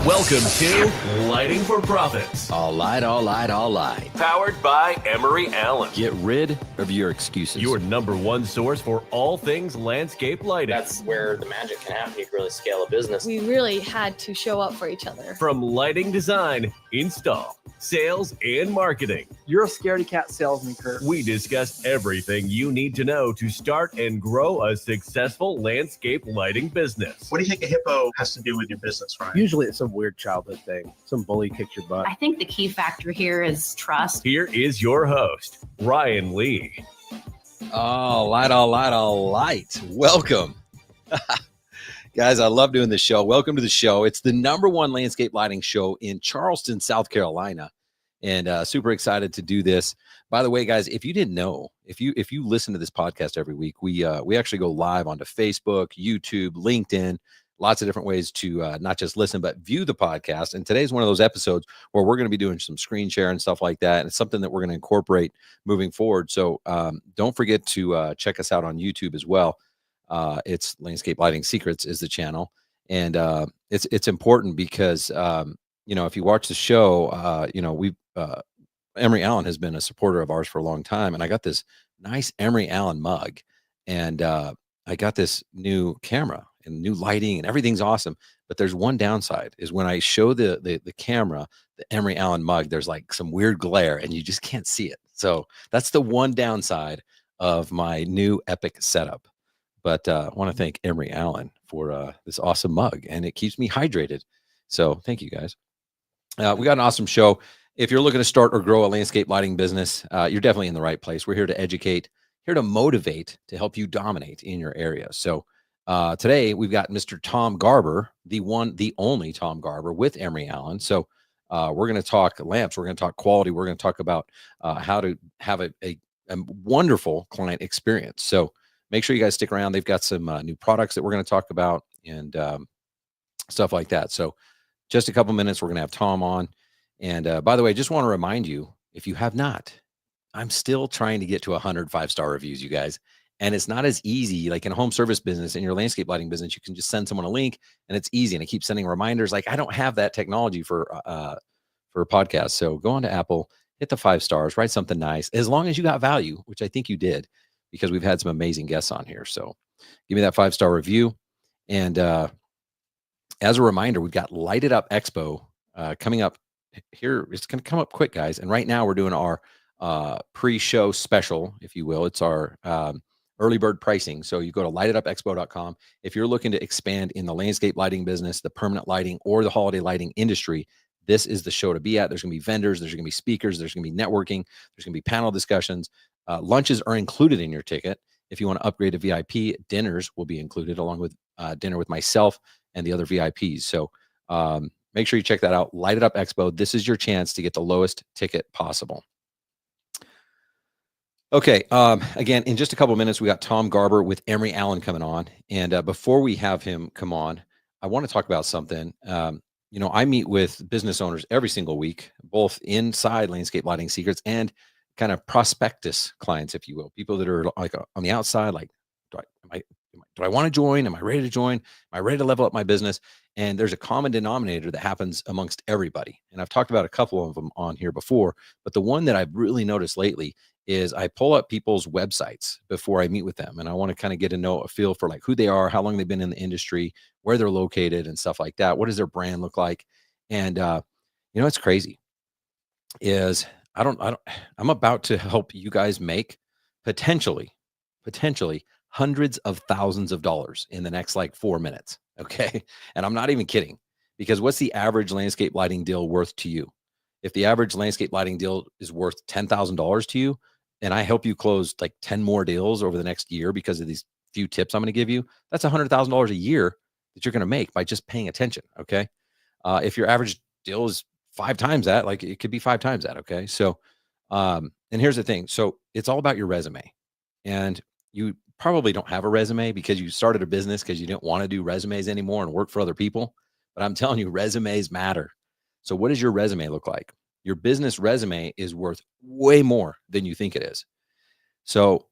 Welcome to Lighting for Profits. All light. Powered by Emery Allen. Get rid of your excuses. Your number one source for all things landscape lighting. That's where the magic can happen. You can really scale a business. We really had to show up for each other. From lighting design, install, sales, and marketing. You're a scaredy cat salesman, Kurt. We discuss everything you need to know to start and grow a successful landscape lighting business. What do you think a hippo has to do with your business, Ryan? Usually it's some weird childhood thing. Some bully kicked your butt. I think the key factor here is trust. Here is your host, Ryan Lee. All light. Welcome. Guys, I love doing this show. Welcome to the show. It's the number one landscape lighting show in Charleston, South Carolina. And super excited to do this. By the way, guys, if you didn't know, if you listen to this podcast every week, we actually go live onto Facebook, YouTube, LinkedIn, lots of different ways to not just listen, but view the podcast. And today's one of those episodes where we're going to be doing some screen share and stuff like that. And it's something that we're going to incorporate moving forward. So don't forget to check us out on YouTube as well. It's Landscape Lighting Secrets is the channel. And it's important because, if you watch the show, Emery Allen has been a supporter of ours for a long time. And I got this nice Emery Allen mug. And I got this new camera and new lighting and everything's awesome. But there's one downside is when I show the camera, the Emery Allen mug, there's like some weird glare and you just can't see it. So that's the one downside of my new epic setup. But I want to thank Emery Allen for this awesome mug, and it keeps me hydrated. So thank you guys. We got an awesome show. If you're looking to start or grow a landscape lighting business, you're definitely in the right place. We're here to educate, here to motivate, to help you dominate in your area. So today we've got Mr. Tom Garber, the one, the only Tom Garber with Emery Allen. So we're going to talk lamps. We're going to talk quality. We're going to talk about how to have a wonderful client experience. So make sure you guys stick around. They've got some new products that we're going to talk about and stuff like that. So just a couple minutes, we're going to have Tom on. And by the way, just want to remind you, if you have not, I'm still trying to get to 100 5-star reviews, you guys. And it's not as easy, like in a home service business, in your landscape lighting business, you can just send someone a link and it's easy. And I keep sending reminders. Like I don't have that technology for a podcast. So go on to Apple, hit the 5 stars, write something nice, as long as you got value, which I think you did, because we've had some amazing guests on here. So give me that 5-star review. And as a reminder, we've got Lighted Up Expo coming up here. It's going to come up quick, guys. And right now we're doing our pre-show special, if you will. It's our early bird pricing. So you go to lightedupexpo.com. If you're looking to expand in the landscape lighting business, the permanent lighting, or the holiday lighting industry, this is the show to be at. There's going to be vendors. There's going to be speakers. There's going to be networking. There's going to be panel discussions. Lunches are included in your ticket. If you want to upgrade to VIP, dinners will be included along with dinner with myself and the other VIPs. So make sure you check that out. Lighted Up Expo. This is your chance to get the lowest ticket possible. Okay. Again, in just a couple of minutes, we got Tom Garber with Emery Allen coming on. And before we have him come on, I want to talk about something. I meet with business owners every single week, both inside Landscape Lighting Secrets and kind of prospectus clients, if you will, people that are like on the outside, like, do I want to join? Am I ready to join? Am I ready to level up my business? And there's a common denominator that happens amongst everybody. And I've talked about a couple of them on here before, but the one that I've really noticed lately is I pull up people's websites before I meet with them. And I want to kind of get to know a feel for like who they are, how long they've been in the industry, where they're located and stuff like that. What does their brand look like? And, it's crazy is I'm about to help you guys make potentially hundreds of thousands of dollars in the next like 4 minutes. Okay. And I'm not even kidding, because what's the average landscape lighting deal worth to you? If the average landscape lighting deal is worth $10,000 to you, and I help you close like 10 more deals over the next year because of these few tips I'm going to give you, that's $100,000 a year that you're going to make by just paying attention. Okay. If your average deal is 5 times that, like it could be 5 times that. Okay. So, and here's the thing. So it's all about your resume, and you probably don't have a resume because you started a business because you didn't want to do resumes anymore and work for other people. But I'm telling you, resumes matter. So what does your resume look like? Your business resume is worth way more than you think it is. So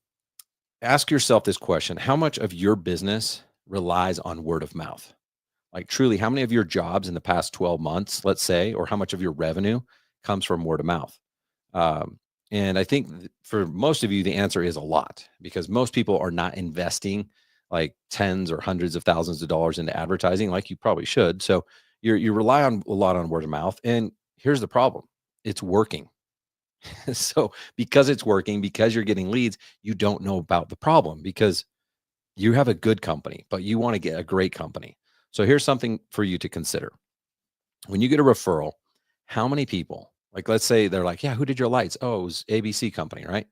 ask yourself this question: how much of your business relies on word of mouth? Like truly, how many of your jobs in the past 12 months, let's say, or how much of your revenue comes from word of mouth? And I think for most of you, the answer is a lot, because most people are not investing like tens or hundreds of thousands of dollars into advertising like you probably should. So you rely on a lot on word of mouth. And here's the problem. It's working. So because it's working, because you're getting leads, you don't know about the problem because you have a good company, but you want to get a great company. So here's something for you to consider. When you get a referral, how many people, like let's say they're like, yeah, who did your lights? Oh, it was ABC company, right?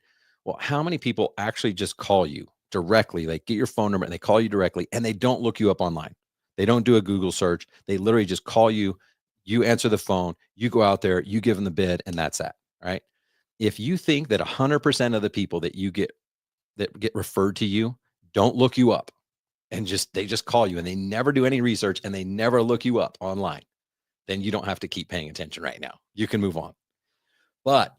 Well, how many people actually just call you directly, like get your phone number and they call you directly and they don't look you up online? They don't do a Google search. They literally just call you, you answer the phone, you go out there, you give them the bid, and that's that, right? If you think that 100% of the people that you get that get referred to you don't look you up and they just call you and they never do any research and they never look you up online, then you don't have to keep paying attention right now. You can move on. But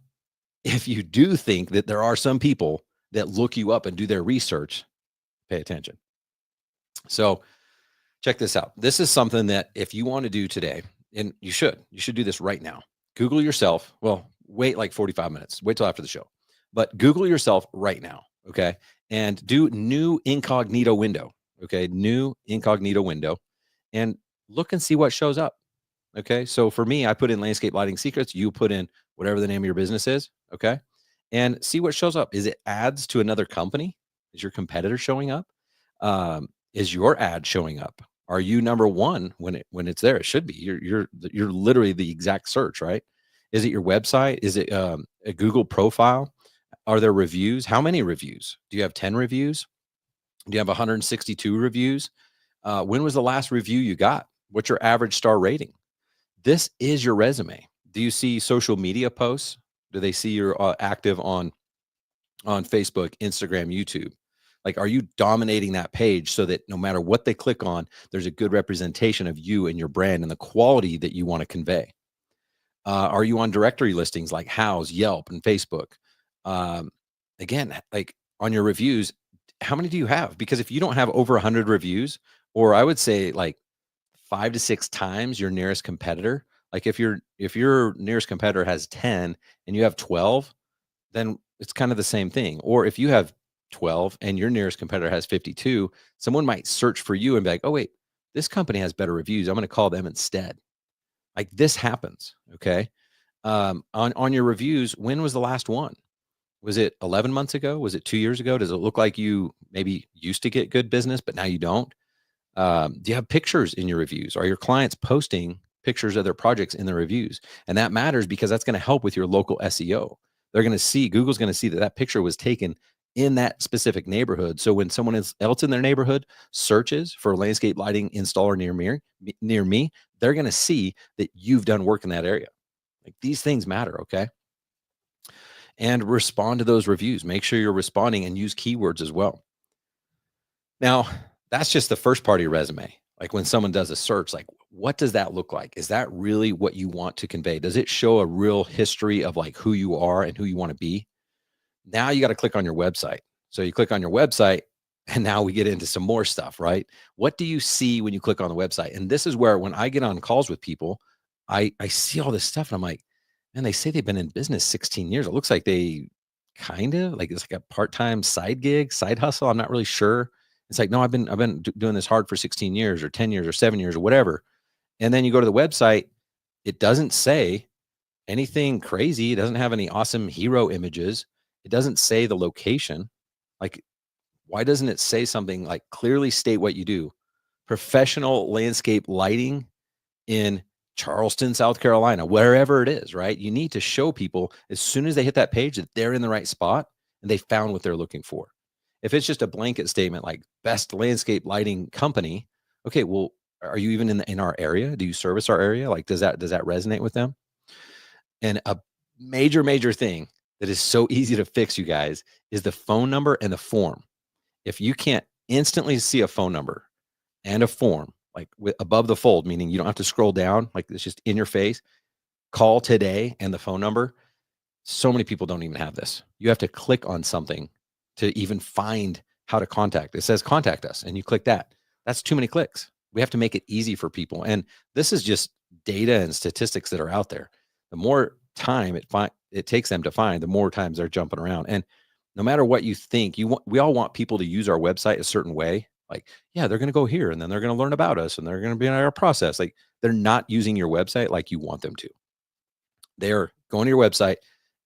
if you do think that there are some people that look you up and do their research, pay attention. So check this out. This is something that if you want to do today, and you should do this right now. Google yourself. Well, wait like 45 minutes. Wait till after the show. But Google yourself right now, okay? And do new incognito window, okay? New incognito window, and look and see what shows up. Okay. So for me, I put in landscape lighting secrets. You put in whatever the name of your business is. Okay. And see what shows up. Is it ads to another company? Is your competitor showing up? Is your ad showing up? Are you number one when it's there? It should be. You're literally the exact search, right? Is it your website? Is it a Google profile? Are there reviews? How many reviews? Do you have 10 reviews? Do you have 162 reviews? When was the last review you got? What's your average star rating? This is your resume. Do you see social media posts? Do they see you're active on Facebook, Instagram, YouTube? Like, are you dominating that page so that no matter what they click on, there's a good representation of you and your brand and the quality that you want to convey? Are you on directory listings like Houzz, Yelp, and Facebook? Again, like on your reviews, how many do you have? Because if you don't have over 100 reviews, or I would say like 5 to 6 times your nearest competitor, like if your nearest competitor has 10 and you have 12, then it's kind of the same thing. Or if you have 12 and your nearest competitor has 52, someone might search for you and be like, oh wait, this company has better reviews, I'm going to call them instead. Like this happens. Okay. On your reviews, when was the last one? Was it 11 months ago? Was it 2 years ago? Does it look like you maybe used to get good business, but now you don't? Do you have pictures in your reviews? Are your clients posting pictures of their projects in the reviews? And that matters because that's going to help with your local SEO. They're going to see, Google's going to see that that picture was taken in that specific neighborhood. So when someone else in their neighborhood searches for landscape lighting installer near me, they're going to see that you've done work in that area. Like these things matter, okay? And respond to those reviews. Make sure you're responding and use keywords as well. Now, that's just the first part of your resume. Like when someone does a search, like what does that look like? Is that really what you want to convey? Does it show a real history of like who you are and who you want to be? Now you got to click on your website. So you click on your website and now we get into some more stuff, right? What do you see when you click on the website? And this is where when I get on calls with people, I see all this stuff and I'm like, man, they say they've been in business 16 years. It looks like they kind of like it's like a part-time side gig, side hustle. I'm not really sure. It's like, no, I've been doing this hard for 16 years or 10 years or 7 years or whatever. And then you go to the website, it doesn't say anything crazy. It doesn't have any awesome hero images. It doesn't say the location. Like, why doesn't it say something like clearly state what you do? Professional landscape lighting in Charleston, South Carolina, wherever it is, right? You need to show people as soon as they hit that page that they're in the right spot and they found what they're looking for. If it's just a blanket statement like best landscape lighting company, okay, well, are you even in our area? Do you service our area? Like, does that resonate with them? And a major thing that is so easy to fix, you guys, is the phone number and the form. If you can't instantly see a phone number and a form, like above the fold, meaning you don't have to scroll down, like it's just in your face, call today and the phone number. So many people don't even have this. You have to click on something to even find how to contact. It says contact us and you click that. That's too many clicks. We have to make it easy for people. And this is just data and statistics that are out there. The more time it takes them to find, the more times they're jumping around. And no matter what you think, we all want people to use our website a certain way. Like, yeah, they're going to go here and then they're going to learn about us and they're going to be in our process. Like, they're not using your website like you want them to. They're going to your website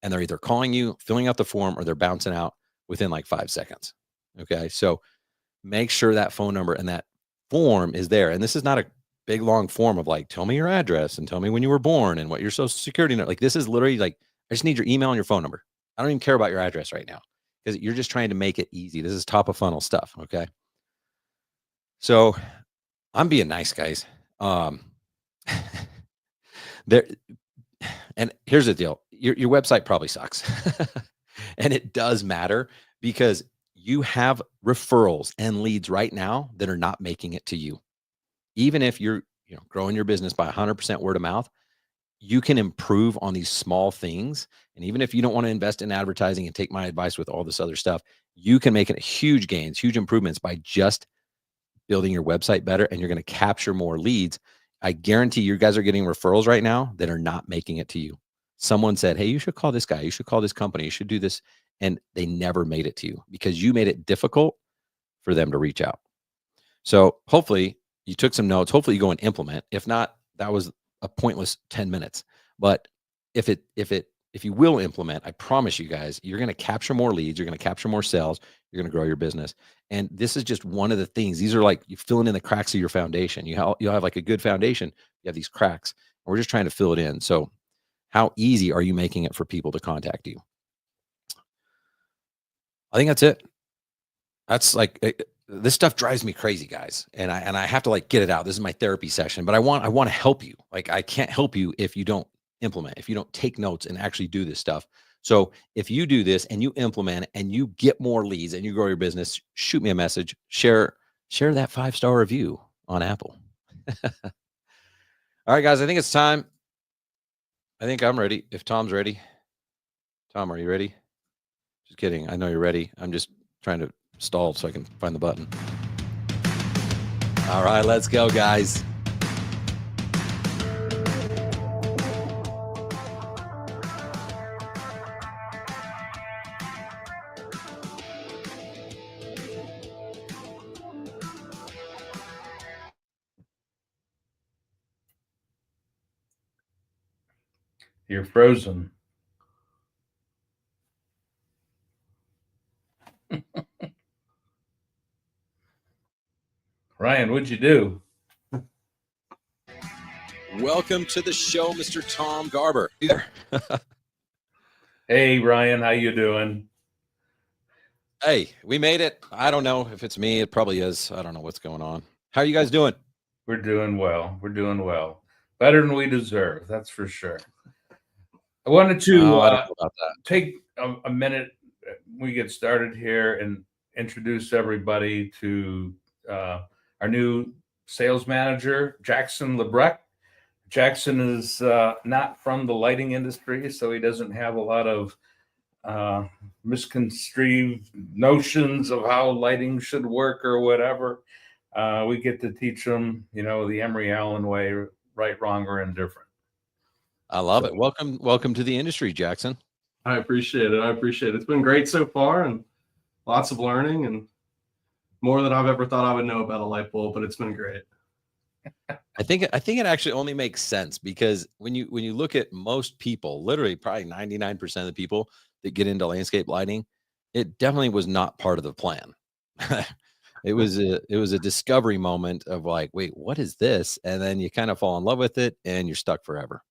and they're either calling you, filling out the form, or they're bouncing out within like 5 seconds. Okay. So make sure that phone number and that form is there. And this is not a big, long form of like, tell me your address and tell me when you were born and what your social security number. Like, this is literally like, I just need your email and your phone number. I don't even care about your address right now because you're just trying to make it easy. This is top of funnel stuff. Okay. So I'm being nice, guys. There, and here's the deal. Your website probably sucks. And it does matter because you have referrals and leads right now that are not making it to you. Even if you're, growing your business by 100% word of mouth, you can improve on these small things. And even if you don't want to invest in advertising and take my advice with all this other stuff, you can make it huge gains, huge improvements by just building your website better, and you're going to capture more leads. I guarantee you guys are getting referrals right now that are not making it to you. Someone said, hey, you should call this guy. You should call this company. You should do this. And they never made it to you because you made it difficult for them to reach out. So hopefully you took some notes. Hopefully you go and implement. If not, that was a pointless 10 minutes. But if you will implement, I promise you guys, you're going to capture more leads. You're going to capture more sales. You're going to grow your business. And this is just one of the things. These are like you filling in the cracks of your foundation. You'll have like a good foundation. You have these cracks. And we're just trying to fill it in. So how easy are you making it for people to contact you? I think that's it. That's like this stuff drives me crazy, guys. And I have to like get it out. This is my therapy session, but I want to help you. Like, I can't help you if you don't implement, if you don't take notes and actually do this stuff. So if you do this and you implement and you get more leads and you grow your business, shoot me a message, share that 5-star review on Apple. All right, guys, I think it's time. I think I'm ready. If Tom's ready. Tom, are you ready? Just kidding. I know you're ready. I'm just trying to stall so I can find the button. All right, let's go, guys. You're frozen. Ryan, what'd you do? Welcome to the show, Mr. Tom Garber. Hey, Ryan, how you doing? Hey, we made it. I don't know if it's me. It probably is. I don't know what's going on. How are you guys doing? We're doing well. We're doing well. Better than we deserve, that's for sure. I wanted to I don't know about that. take a minute when we get started here and introduce everybody to our new sales manager, Jackson Lebrecht. Jackson is not from the lighting industry, so he doesn't have a lot of misconstrued notions of how lighting should work or whatever. We get to teach him, the Emery Allen way, right, wrong, or indifferent. I love it. Welcome to the industry, Jackson. I appreciate it. It's been great so far and lots of learning and more than I've ever thought I would know about a light bulb, but it's been great. I think it actually only makes sense because when you look at most people, literally probably 99% of the people that get into landscape lighting, it definitely was not part of the plan. It was a discovery moment of like, wait, what is this? And then you kind of fall in love with it and you're stuck forever.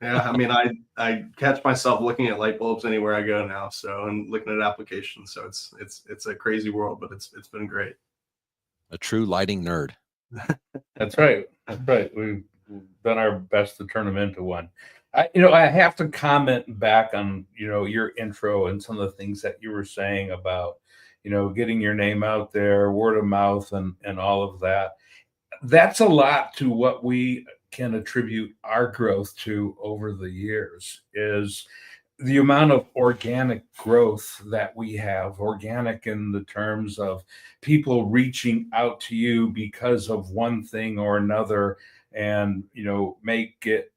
Yeah, I mean, I catch myself looking at light bulbs anywhere I go now. So, and looking at applications. So it's a crazy world, but it's been great. A true lighting nerd. That's right. That's right. We've done our best to turn them into one. I have to comment back on, your intro and some of the things that you were saying about, getting your name out there, word of mouth, and all of that. That's a lot to what we can attribute our growth to over the years is the amount of organic growth that we have, organic in the terms of people reaching out to you because of one thing or another, and make it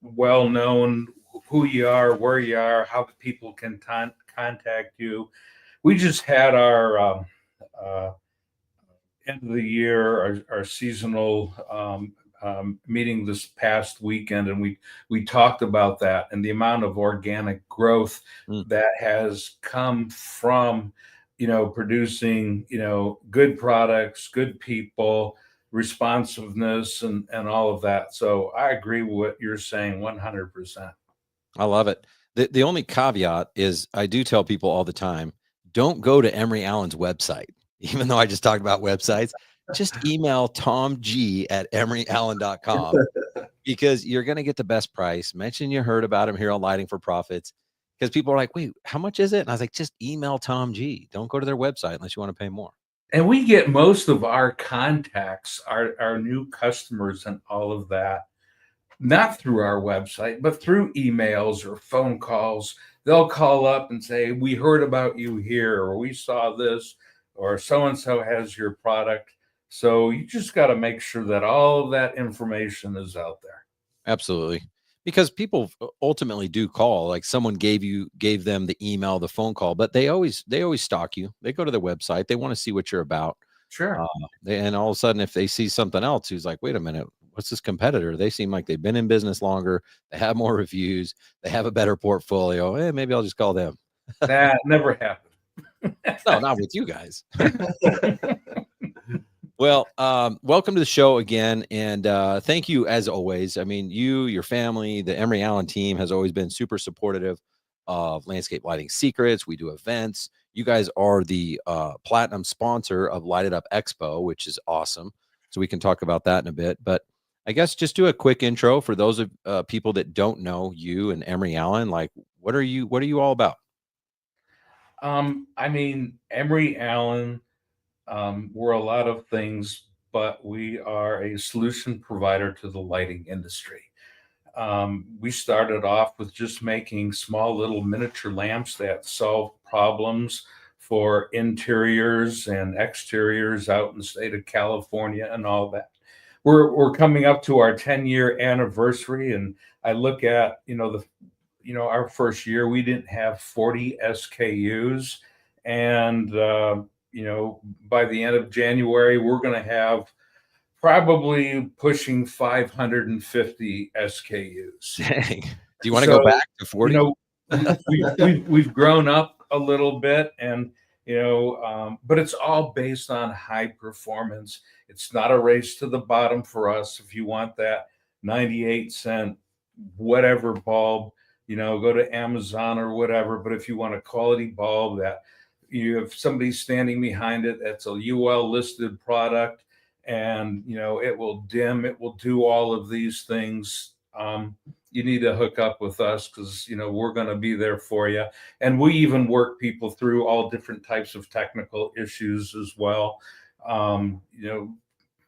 well known who you are, where you are, how the people can contact you. We just had our uh, end of the year, our seasonal meeting this past weekend, and we talked about that and the amount of organic growth that has come from producing good products, good people, responsiveness, and all of that. So I agree with what you're saying 100%. I love it. The only caveat is I do tell people all the time, don't go to Emery Allen's website. Even though I just talked about websites, just email tomg@emeryallen.com because you're going to get the best price. Mention you heard about him here on Lighting for Profits, because people are like, wait, how much is it? And I was like, just email Tom G. Don't go to their website unless you want to pay more. And we get most of our contacts, our new customers and all of that, not through our website, but through emails or phone calls. They'll call up and say, we heard about you here, or we saw this, or so-and-so has your product. So you just got to make sure that all of that information is out there. Absolutely. Because people ultimately do call, like someone gave them the email, the phone call, but they always stalk you. They go to their website. They want to see what you're about. Sure. And all of a sudden, if they see something else, who's like, wait a minute, what's this competitor? They seem like they've been in business longer. They have more reviews. They have a better portfolio. Maybe I'll just call them. That never happened. No, not with you guys. Well, welcome to the show again. And thank you as always. I mean, your family, the Emery Allen team has always been super supportive of Landscape Lighting Secrets. We do events. You guys are the platinum sponsor of Light It Up Expo, which is awesome. So we can talk about that in a bit. But I guess just do a quick intro for those of people that don't know you and Emery Allen. Like, what are you all about? I mean, Emery Allen, we're a lot of things, but we are a solution provider to the lighting industry. We started off with just making small little miniature lamps that solve problems for interiors and exteriors out in the state of California and all that. We're coming up to our 10-year anniversary, and I look at our first year we didn't have 40 SKUs, and by the end of January we're going to have probably pushing 550 SKUs. Dang. Do you want to go back to 40? We've grown up a little bit, and but it's all based on high performance. It's not a race to the bottom for us. If you want that 98-cent whatever bulb, go to Amazon or whatever. But if you want a quality bulb that you have somebody standing behind it, that's a UL listed product, and it will dim, it will do all of these things. You need to hook up with us, because we're going to be there for you. And we even work people through all different types of technical issues as well.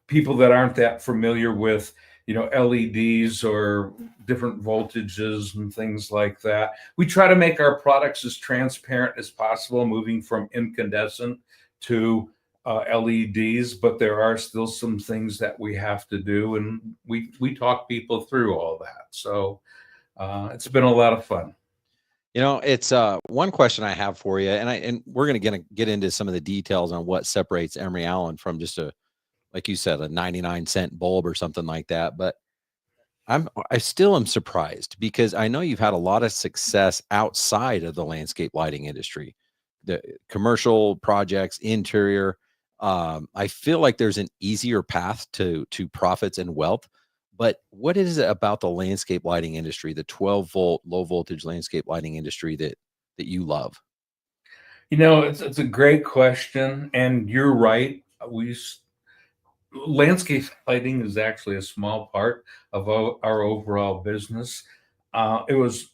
People that aren't that familiar with LEDs or different voltages and things like that. We try to make our products as transparent as possible, moving from incandescent to LEDs, but there are still some things that we have to do, and we talk people through all that. So it's been a lot of fun. It's one question I have for you, and we're going to get into some of the details on what separates Emery Allen from just like you said, a 99-cent bulb or something like that. But I still am surprised, because I know you've had a lot of success outside of the landscape lighting industry, the commercial projects, interior. I feel like there's an easier path to profits and wealth. But what is it about the landscape lighting industry, the 12-volt low voltage landscape lighting industry, that you love? It's a great question, and you're right. Landscape lighting is actually a small part of our overall business. It was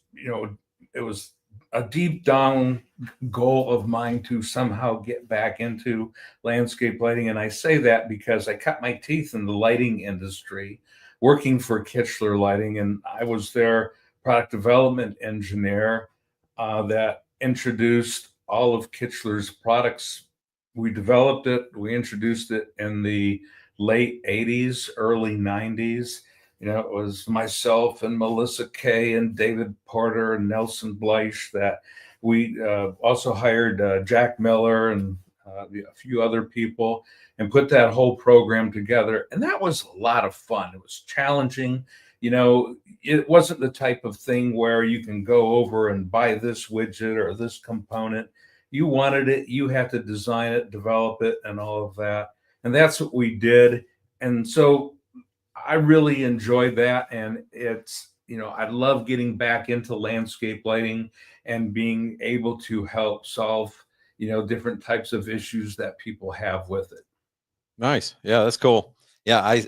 a deep down goal of mine to somehow get back into landscape lighting. And I say that because I cut my teeth in the lighting industry working for Kichler Lighting, and I was their product development engineer. that introduced all of Kichler's products. We developed it, we introduced it in the late 80s, early 90s. It was myself and Melissa Kay and David Porter and Nelson Bleich that we also hired Jack Miller and a few other people and put that whole program together. And that was a lot of fun. It was challenging. It wasn't the type of thing where you can go over and buy this widget or this component. You wanted it, you had to design it, develop it, and all of that. And that's what we did. And so I really enjoyed that. And I love getting back into landscape lighting and being able to help solve, different types of issues that people have with it. Nice. Yeah, that's cool. Yeah, I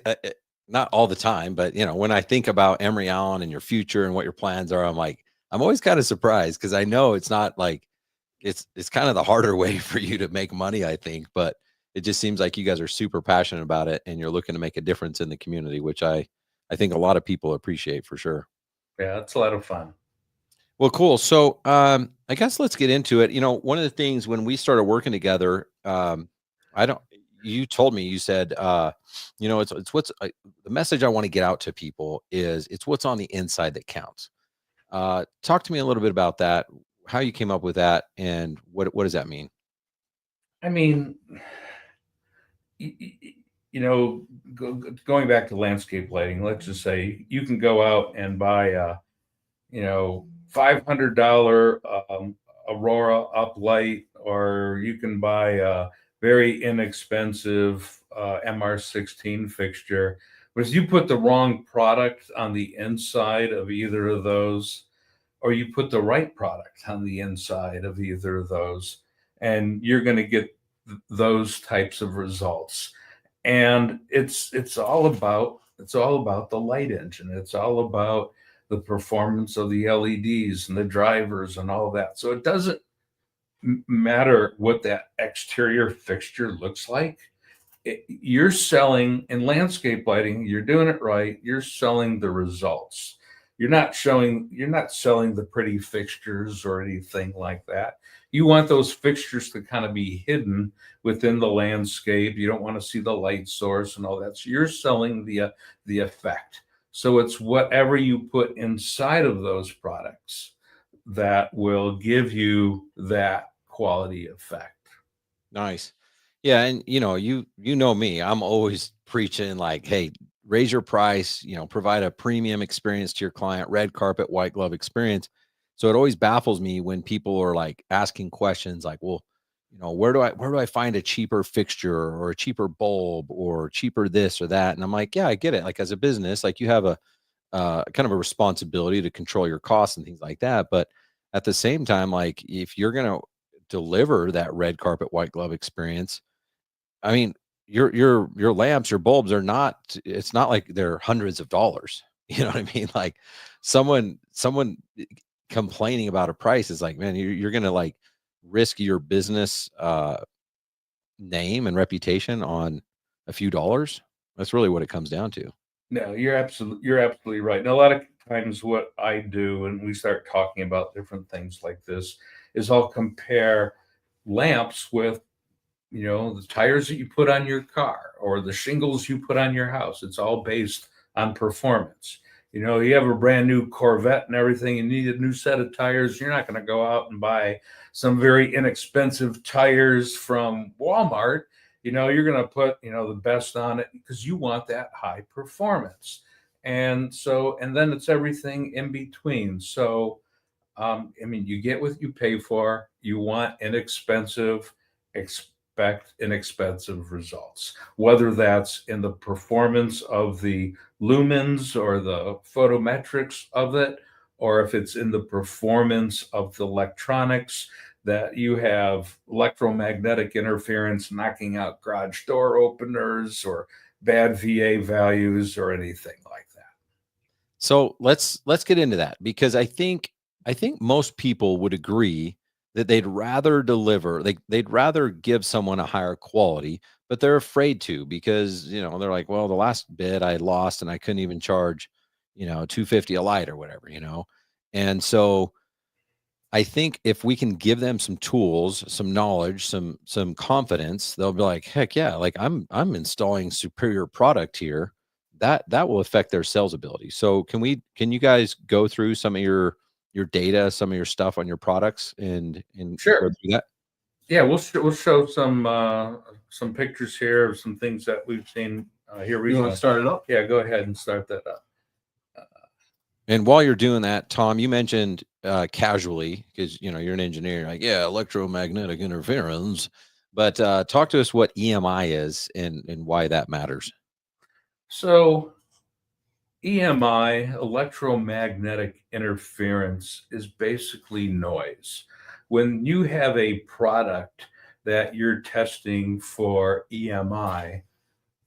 not all the time, but when I think about Emery Allen and your future and what your plans are, I'm always kind of surprised because I know it's not like it's kind of the harder way for you to make money, I think, but it just seems like you guys are super passionate about it and you're looking to make a difference in the community, which I think a lot of people appreciate for sure. Yeah, it's a lot of fun. Well, cool. So, I guess let's get into it. One of the things when we started working together, you told me, you said, it's what's the message I want to get out to people is it's what's on the inside that counts. Talk to me a little bit about that, how you came up with that and what does that mean? I mean, going back to landscape lighting, let's just say you can go out and buy a, $500 Aurora uplight, or you can buy a very inexpensive MR16 fixture. But if you put the wrong product on the inside of either of those, or you put the right product on the inside of either of those, and you're going to get those types of results. And it's all about the light engine. It's all about the performance of the LEDs and the drivers and all of that. So it doesn't matter what that exterior fixture looks like. You're selling in landscape lighting, you're doing it right. You're selling the results. You're not selling the pretty fixtures or anything like that. You want those fixtures to kind of be hidden within the landscape. You don't want to see the light source and all that. So you're selling the effect. So it's whatever you put inside of those products that will give you that quality effect. Nice. Yeah. And you know me, I'm always preaching like, hey, raise your price, provide a premium experience to your client, red carpet, white glove experience. So it always baffles me when people are like asking questions like, well, where do I find a cheaper fixture or a cheaper bulb or cheaper this or that? And I'm like, yeah, I get it. Like as a business, like you have a kind of a responsibility to control your costs and things like that. But at the same time, like if you're going to deliver that red carpet, white glove experience, I mean, your lamps, your bulbs are not, it's not like they're hundreds of dollars. You know what I mean? Like someone complaining about a price is like, man, you're going to like risk your business name and reputation on a few dollars. That's really what it comes down to. No, you're absolutely right. And a lot of times what I do when we start talking about different things like this is I'll compare lamps with the tires that you put on your car or the shingles you put on your house. It's all based on performance. You have a brand new Corvette and everything, you need a new set of tires. You're not going to go out and buy some very inexpensive tires from Walmart. You're going to put, the best on it because you want that high performance. And then it's everything in between. So, you get what you pay for. You want inexpensive, expect inexpensive results, whether that's in the performance of the lumens or the photometrics of it, or if it's in the performance of the electronics, that you have electromagnetic interference knocking out garage door openers or bad VA values or anything like that. So let's get into that because I think most people would agree that they'd rather they'd rather give someone a higher quality, but they're afraid to because, they're like, well, the last bid I lost and I couldn't even charge, $250 a light or whatever, And so I think if we can give them some tools, some knowledge, some confidence, they'll be like, heck yeah, like I'm installing superior product here. That will affect their sales ability. So can you guys go through some of your data, some of your stuff on your products and go Sure. through that? Yeah, we'll show some pictures here of some things that we've seen here You recently. want to start it up? Yeah, go ahead and start that up. And while you're doing that, Tom, you mentioned casually, because you're an engineer, like, yeah, electromagnetic interference. But talk to us what EMI is and why that matters. So EMI, electromagnetic interference, is basically noise. When you have a product that you're testing for EMI,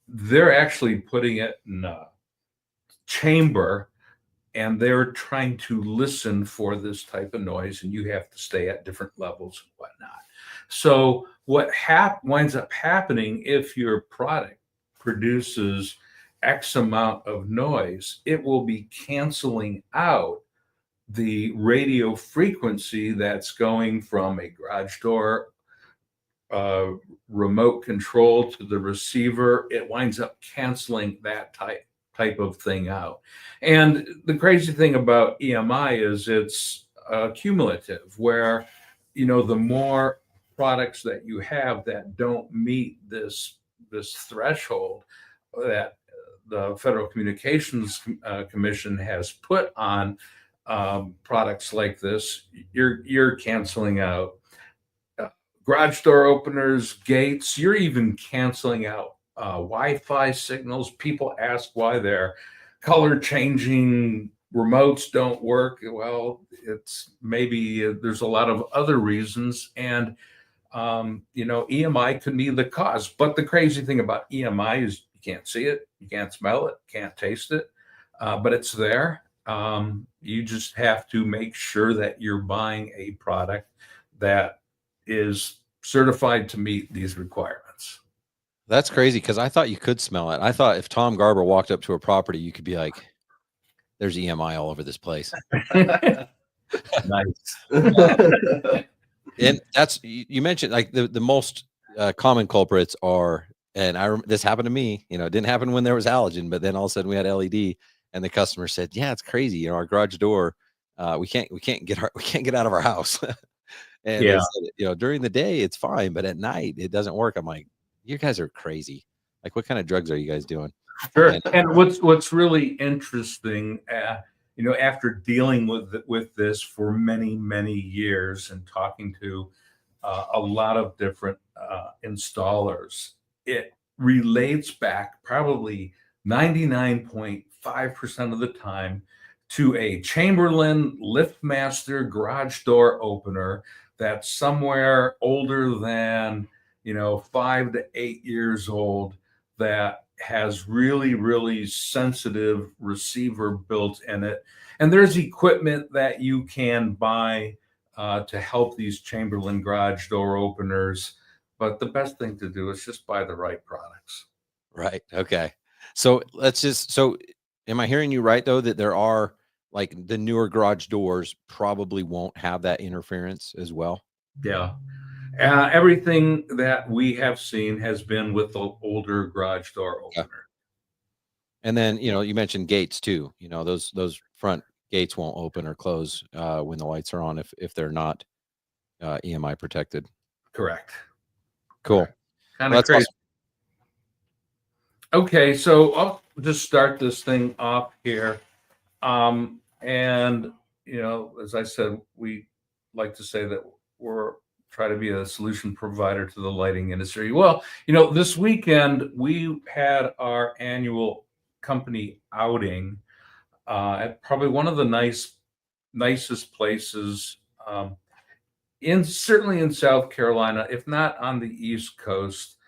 they're actually putting it in a chamber and they're trying to listen for this type of noise, and you have to stay at different levels and whatnot. So what winds up happening, if your product produces X amount of noise, it will be canceling out the radio frequency that's going from a garage door remote control to the receiver. It winds up canceling that type of thing out. And the crazy thing about EMI is it's cumulative, where the more products that you have that don't meet this threshold that the Federal Communications Commission has put on products like this, you're canceling out garage door openers, gates. You're even canceling out Wi-Fi signals. People ask why their color changing remotes don't work. Well, it's maybe there's a lot of other reasons, and EMI could be the cause. But the crazy thing about EMI is you can't see it, you can't smell it, can't taste it, but it's there. You just have to make sure that you're buying a product that is certified to meet these requirements. That's crazy, because I thought you could smell it. I thought if Tom Garber walked up to a property, you could be like, there's EMI all over this place. Nice. And that's, you mentioned like the most common culprits are, and this happened to me, it didn't happen when there was halogen, but then all of a sudden we had LED and the customer said, yeah, it's crazy. Our garage door, we can't get out of our house. And Yeah. they said, during the day it's fine, but at night it doesn't work. I'm like, you guys are crazy. Like, what kind of drugs are you guys doing? Sure. And what's really interesting, after dealing with this for many years and talking to a lot of different installers, it relates back probably 99.5% of the time to a Chamberlain LiftMaster garage door opener that's somewhere older than 5 to 8 years old, that has really sensitive receiver built in it. And there's equipment that you can buy to help these Chamberlain garage door openers, but the best thing to do is just buy the right products. Right. Okay. So am I hearing you right though, that there are, like, the newer garage doors probably won't have that interference as well? Yeah. Everything that we have seen has been with the older garage door opener. And then, you mentioned gates too. Those front gates won't open or close when the lights are on if they're not EMI protected. Correct. Cool. Kind of crazy. Awesome. Okay, so I'll just start this thing off here. And as I said, we like to say that we're try to be a solution provider to the lighting industry. Well, this weekend we had our annual company outing at probably one of the nicest places certainly in South Carolina, if not on the East Coast,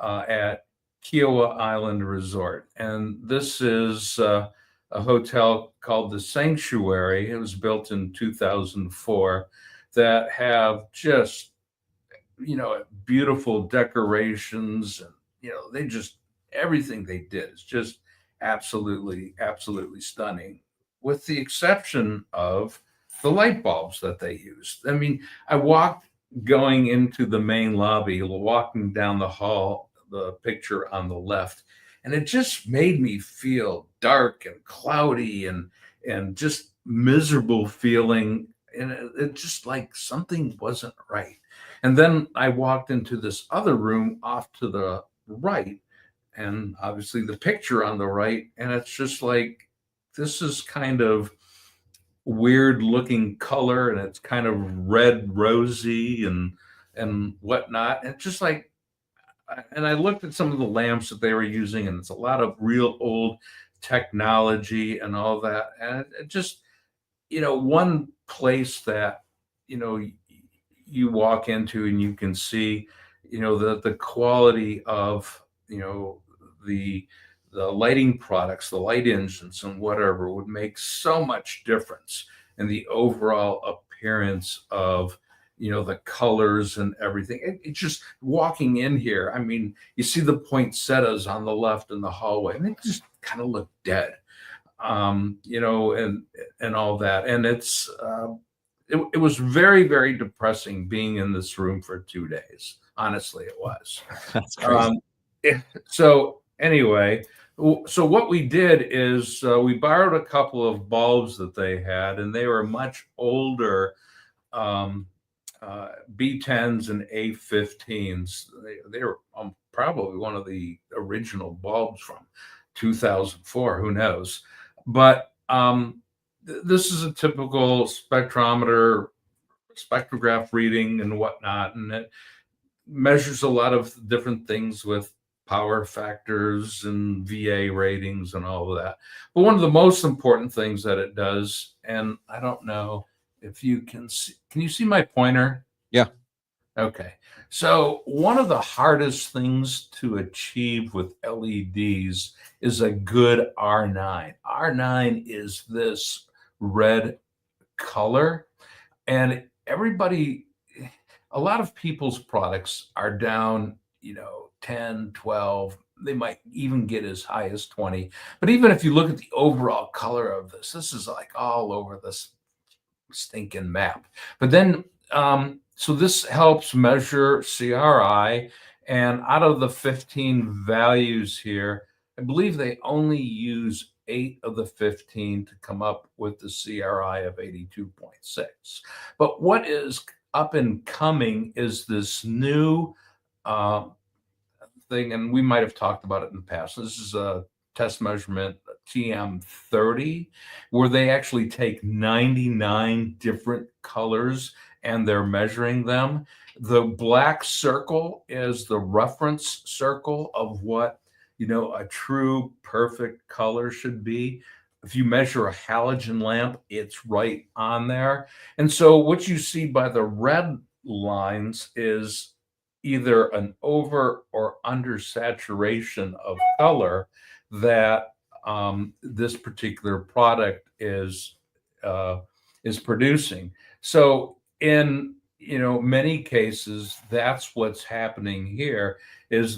at Kiowa Island Resort. And this is a hotel called the Sanctuary. It was built in 2004, that have just beautiful decorations, and they just, everything they did is just absolutely stunning, with the exception of the light bulbs that they used. I mean, I walked going into the main lobby, walking down the hall, the picture on the left, and it just made me feel dark and cloudy and just miserable feeling, and it just like something wasn't right. And then I walked into this other room off to the right, and obviously the picture on the right, and it's just like this is kind of weird looking color, and it's kind of red rosy and whatnot. And it's just like, and I looked at some of the lamps that they were using, and it's a lot of real old technology and all that. And it just, one place that, you walk into and you can see, the quality of, the the lighting products, the light engines and whatever would make so much difference in the overall appearance of, the colors and everything. It's just walking in here. I mean, you see the poinsettias on the left in the hallway, and they just kind of look dead, and all that. And it was very, very depressing being in this room for 2 days. Honestly, it was. That's crazy. So anyway, so what we did is we borrowed a couple of bulbs that they had, and they were much older B10s and A15s. They were probably one of the original bulbs from 2004. Who knows? But this is a typical spectrometer, spectrograph reading and whatnot, and it measures a lot of different things with power factors and VA ratings and all of that. But one of the most important things that it does, and I don't know if you can you see my pointer? Yeah. Okay. So one of the hardest things to achieve with LEDs is a good R9. R9 is this red color, and a lot of people's products are down, 10, 12, they might even get as high as 20. But even if you look at the overall color of this is like all over this stinking map. But then, so this helps measure CRI, and out of the 15 values here, I believe they only use 8 of the 15 to come up with the CRI of 82.6. But what is up and coming is this new thing, and we might have talked about it in the past. This is a test measurement, TM30, where they actually take 99 different colors and they're measuring them. The black circle is the reference circle of what, a true perfect color should be. If you measure a halogen lamp, it's right on there. And so what you see by the red lines is either an over or under saturation of color that this particular product is producing. So in many cases, that's what's happening here. Is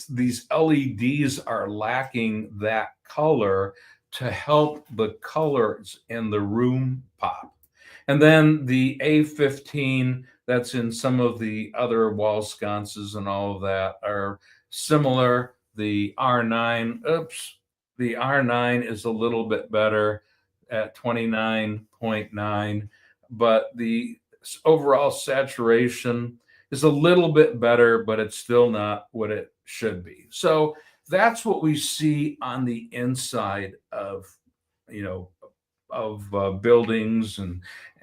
these LEDs are lacking that color to help the colors in the room pop. And then the A15 that's in some of the other wall sconces and all of that are similar. The R9 is a little bit better at 29.9, but the overall saturation is a little bit better, but it's still not what it should be. So that's what we see on the inside of, buildings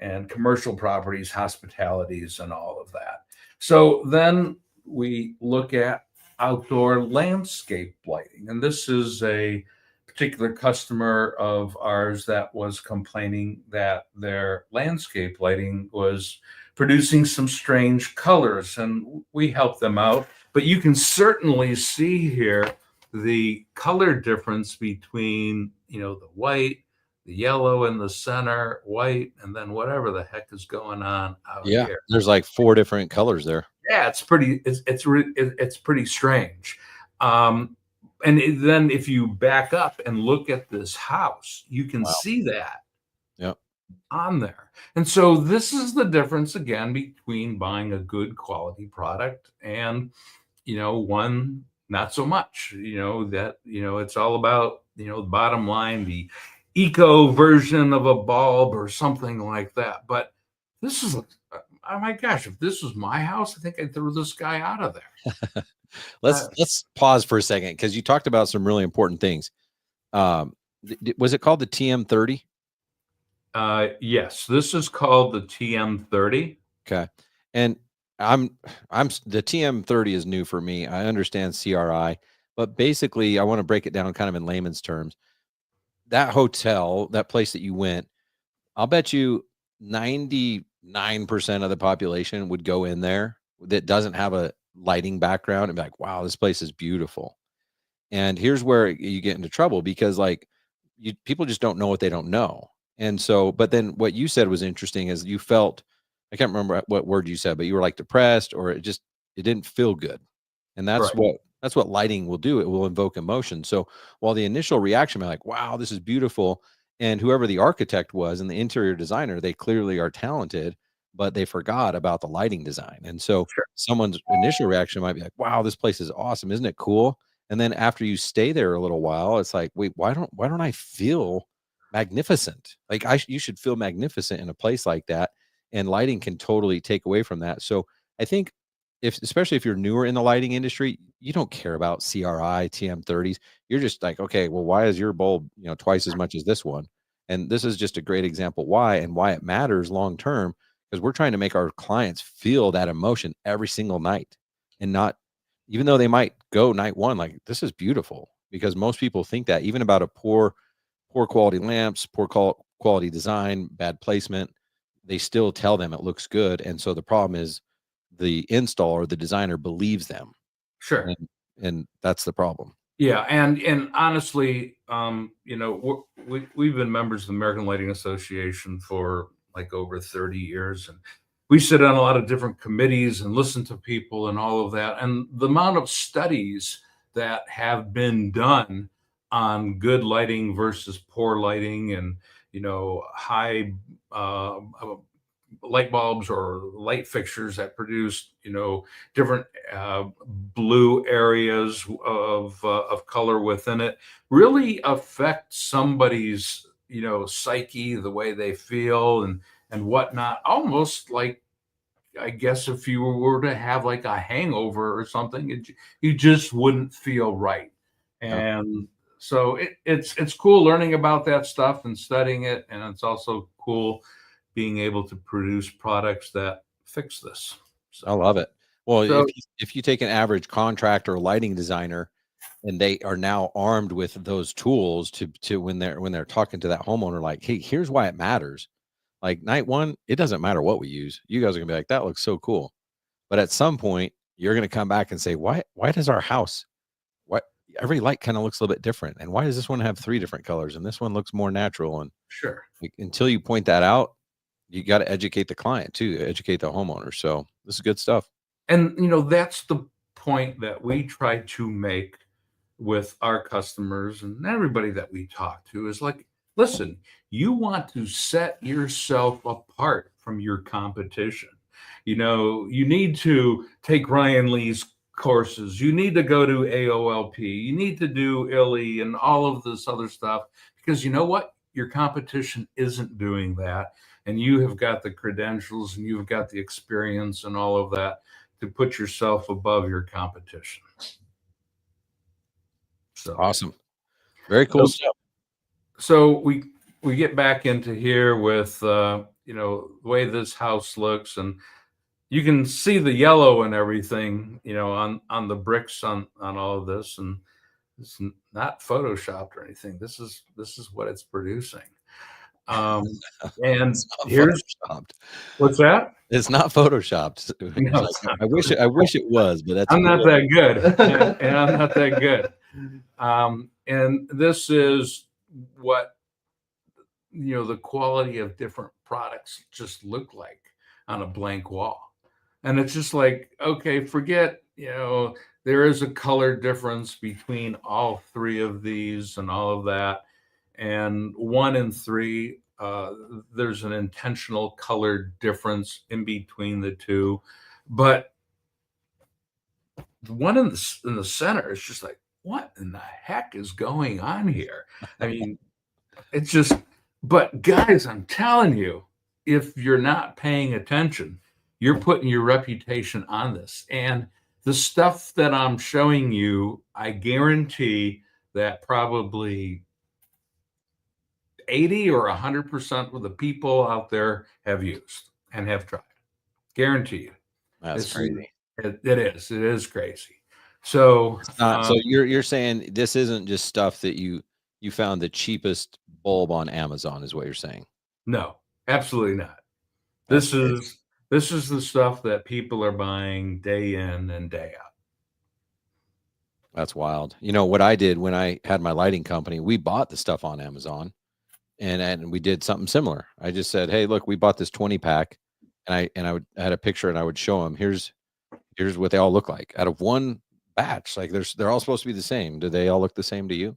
and commercial properties, hospitalities, and all of that. So then we look at outdoor landscape lighting, and this is a particular customer of ours that was complaining that their landscape lighting was producing some strange colors, and we helped them out. But you can certainly see here the color difference between, the white, the yellow in the center, white, and then whatever the heck is going on out here. There's like 4 different colors there. Yeah, it's pretty strange. And then if you back up and look at this house, you can see that. Yeah. on there. And so this is the difference again between buying a good quality product and, one not so much, it's all about, the bottom line, the eco version of a bulb or something like that. But this is, oh my gosh, if this was my house, I think I'd throw this guy out of there. Let's pause for a second because you talked about some really important things. Was it called the TM30? Yes, this is called the TM30. Okay. And I'm the TM30 is new for me. I understand CRI, but basically I want to break it down kind of in layman's terms. That hotel, that place that you went, I'll bet you 99% of the population would go in there that doesn't have a lighting background and be like, wow, this place is beautiful. And here's where you get into trouble because people just don't know what they don't know. And so, but then what you said was interesting is you felt, I can't remember what word you said, but you were like depressed or it didn't feel good. And that's what lighting will do. It will invoke emotion. So while the initial reaction might like, wow, this is beautiful. And whoever the architect was and the interior designer, they clearly are talented, but they forgot about the lighting design. And so someone's initial reaction might be like, wow, this place is awesome. Isn't it cool? And then after you stay there a little while, it's like, wait, why don't I feel magnificent? Like you should feel magnificent in a place like that. And lighting can totally take away from that. So I think especially if you're newer in the lighting industry, you don't care about CRI, TM30s. You're just like, okay, well, why is your bulb, twice as much as this one? And this is just a great example why it matters long term because we're trying to make our clients feel that emotion every single night and not, even though they might go night one, like this is beautiful because most people think that even about a poor quality lamps, quality design, bad placement, they still tell them it looks good. And so the problem is the installer, the designer believes them. Sure. And that's the problem. Yeah. And honestly, we've been members of the American Lighting Association for like over 30 years. And we sit on a lot of different committees and listen to people and all of that. And the amount of studies that have been done on good lighting versus poor lighting and, high light bulbs or light fixtures that produce, different blue areas of color within it really affect somebody's, psyche, the way they feel and whatnot. Almost like, I guess, if you were to have like a hangover or something, you just wouldn't feel right. And so it's cool learning about that stuff and studying it, and it's also cool being able to produce products that fix this. I love it. Well, So- if you take an average contractor or lighting designer and they are now armed with those tools to when they're talking to that homeowner, like, hey, here's why it matters. Like night one, it doesn't matter what we use. You guys are gonna be like, that looks so cool. But at some point, you're gonna come back and say, why does our house, what every light kind of looks a little bit different? And why does this one have 3 different colors and this one looks more natural? And Sure. until you point that out, you got to educate the client too, educate the homeowner. So this is good stuff. And that's the point that we try to make with our customers and everybody that we talk to is like, listen, you want to set yourself apart from your competition. You need to take Ryan Lee's courses. You need to go to AOLP. You need to do ILI and all of this other stuff because you know what? Your competition isn't doing that. And you have got the credentials and you've got the experience and all of that to put yourself above your competition. So Awesome. Very cool stuff. So we get back into here with the way this house looks, and you can see the yellow and everything, on the bricks on all of this, and it's not photoshopped or anything. This is what it's producing. And here's photoshopped. What's that? It's not photoshopped. No, Like, it's not. I wish it was, but that's I'm not that good, and I'm not that good. And this is what the quality of different products just look like on a blank wall. And it's just like, okay, forget, there is a color difference between all 3 of these and all of that. And 1 and 3 there's an intentional color difference in between the two, but the one in the center is just like, what in the heck is going on here? I mean, it's just, but guys, I'm telling you, if you're not paying attention, you're putting your reputation on this. And the stuff that I'm showing you, I guarantee that probably 80 or 100% of the people out there have used and have tried. Guarantee you. That's crazy. It is crazy. So, So you're saying this isn't just stuff that you found the cheapest bulb on Amazon, is what you're saying? no, absolutely not. This is the stuff that people are buying day in and day out. That's wild. You know what I did when I had my lighting company? We bought the stuff on Amazon, and we did something similar. I just said, "Hey, look, we bought this 20-pack," and I had a picture, and I would show them, here's what they all look like out of one batch. Like they're all supposed to be the same. Do they all look the same to you?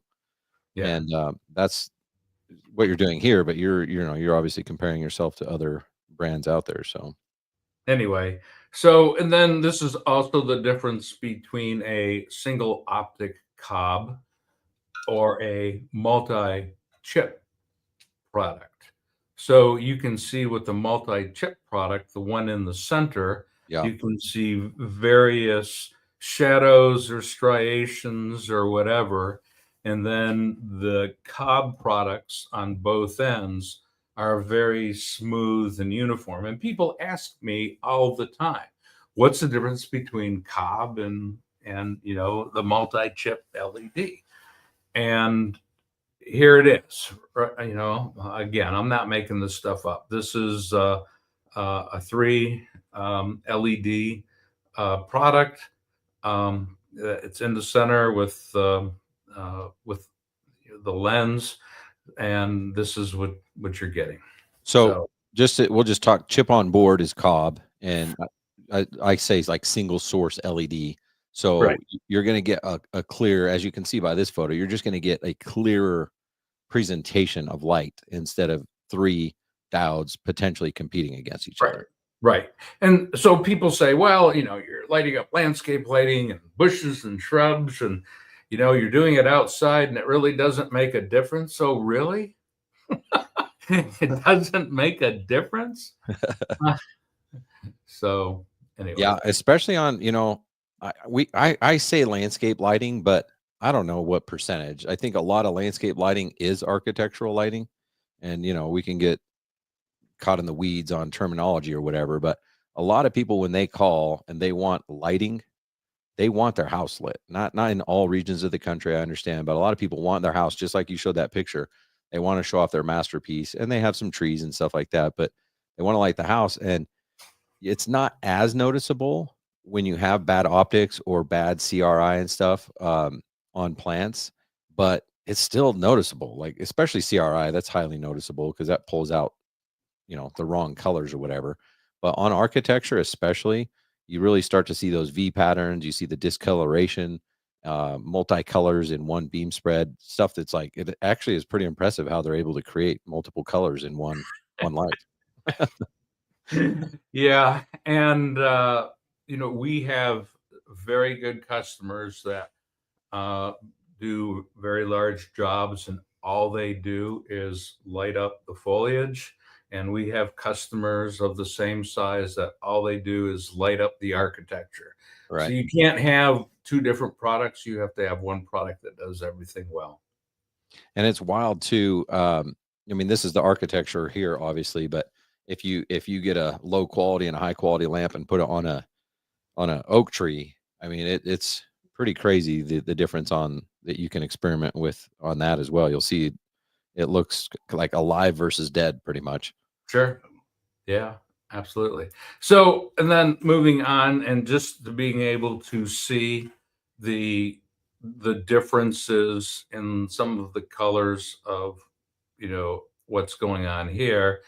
Yeah. And that's what you're doing here, but you're obviously comparing yourself to other brands out there. So Anyway, so and then this is also the difference between a single optic cob or a multi-chip product. So you can see with the multi-chip product, the one in the center, yeah, you can see various shadows or striations or whatever. And then the cob products on both ends are very smooth and uniform. And people ask me all the time, what's the difference between cob and the multi-chip LED? And here it is. Again, I'm not making this stuff up. This is a 3 LED product. It's in the center with the lens, and this is what you're getting. So we'll just talk. Chip on board is cob, and I say it's like single source LED. So Right. you're going to get a clear, as you can see by this photo, you're just going to get a clearer presentation of light instead of 3 diodes potentially competing against each other. Right. And so people say, well, you're lighting up landscape lighting and bushes and shrubs, and you're doing it outside, and it really doesn't make a difference. So really, it doesn't make a difference. So anyway, Yeah, especially on I say landscape lighting, but I don't know what percentage. I think a lot of landscape lighting is architectural lighting, and we can get caught in the weeds on terminology or whatever, but a lot of people, when they call and they want lighting, they want their house lit. Not in all regions of the country, I understand, but a lot of people want their house, just like you showed that picture. They want to show off their masterpiece, and they have some trees and stuff like that, but they want to light the house. And it's not as noticeable when you have bad optics or bad CRI and stuff on plants, but it's still noticeable. Like especially CRI, that's highly noticeable because that pulls out, the wrong colors or whatever. But on architecture, especially, you really start to see those V patterns. You see the discoloration, multicolors in one beam spread, stuff that's like, it actually is pretty impressive how they're able to create multiple colors in one light. Yeah. And, we have very good customers that do very large jobs, and all they do is light up the foliage. And we have customers of the same size that all they do is light up the architecture. Right. So you can't have 2 different products. You have to have one product that does everything well. And it's wild too. This is the architecture here, obviously, but if you get a low quality and a high quality lamp and put it on an oak tree, it's pretty crazy the difference that you can experiment with on that as well. You'll see it looks like alive versus dead, pretty much. Sure. Yeah, absolutely. So, and then moving on, and just being able to see the differences in some of the colors of what's going on here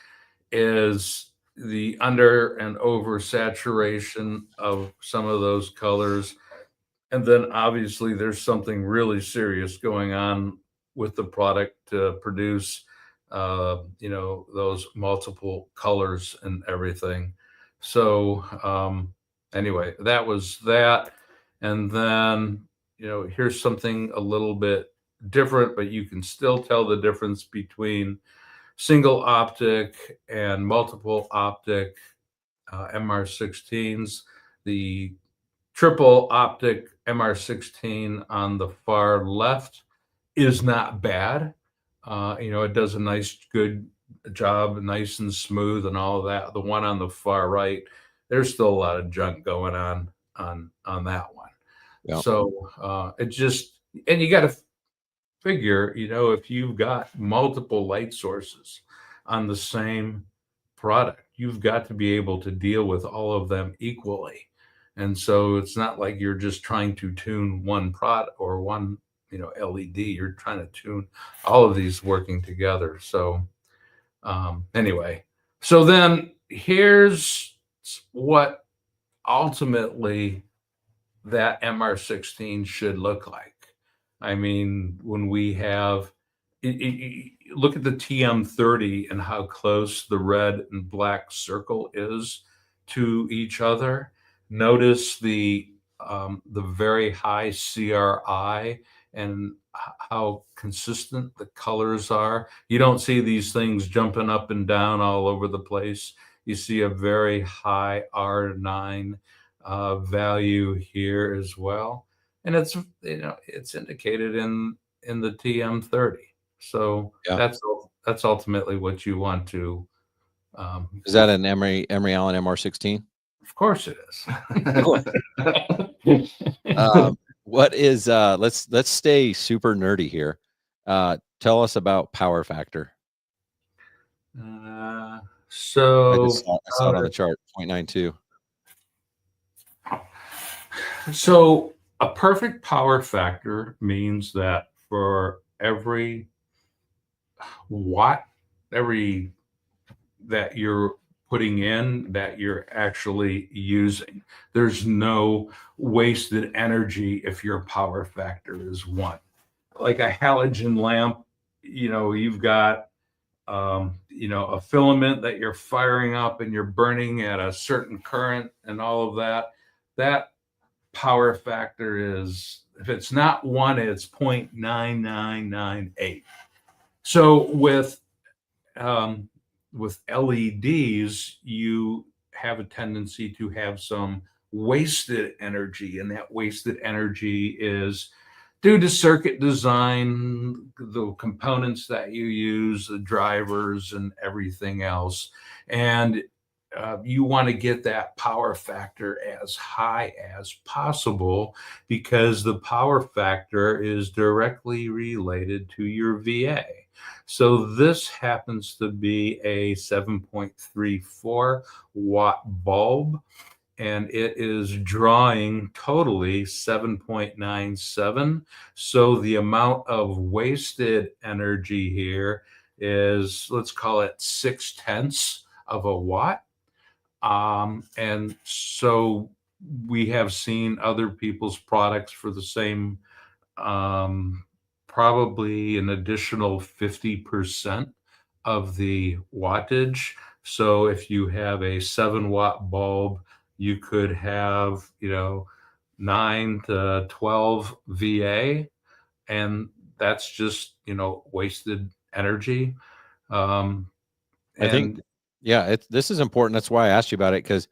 is the under and over saturation of some of those colors. And then obviously there's something really serious going on with the product to produce those multiple colors and everything. So anyway, that was that. And then, here's something a little bit different, but you can still tell the difference between single optic and multiple optic MR16s. The triple optic MR16 on the far left is not bad. It does a nice, good job, nice and smooth and all of that. The one on the far right, there's still a lot of junk going on that one. Yeah. So it just, and you got to figure, if you've got multiple light sources on the same product, you've got to be able to deal with all of them equally. And so it's not like you're just trying to tune one product or one, LED. You're trying to tune all of these working together. So anyway, so then here's what ultimately that MR16 should look like. I mean, when we have, look at the TM30 and how close the red and black circle is to each other. Notice the very high CRI and how consistent the colors are. You don't see these things jumping up and down all over the place. You see a very high R9 value here as well, and it's indicated in the TM30. So Yeah. that's ultimately what you want to. Is that an Emery Allen MR16? Of course it is. What is let's stay super nerdy here. Tell us about power factor. So I saw it on the chart, 0.92. So a perfect power factor means that for every watt, that you're putting in, that you're actually using, there's no wasted energy if your power factor is 1. Like a halogen lamp, you've got a filament that you're firing up and you're burning at a certain current and all of that power factor is, if it's not 1, it's 0.9998. So with LEDs, you have a tendency to have some wasted energy, and that wasted energy is due to circuit design, the components that you use, the drivers and everything else. And you want to get that power factor as high as possible, because the power factor is directly related to your VA. So this happens to be a 7.34 watt bulb, and it is drawing totally 7.97. So the amount of wasted energy here is, let's call it 0.6 of a watt. And so we have seen other people's products for the same, probably an additional 50% of the wattage. So if you have a 7-watt bulb, you could have, 9 to 12 VA, and that's just, wasted energy. I think, yeah, this is important. That's why I asked you about it, because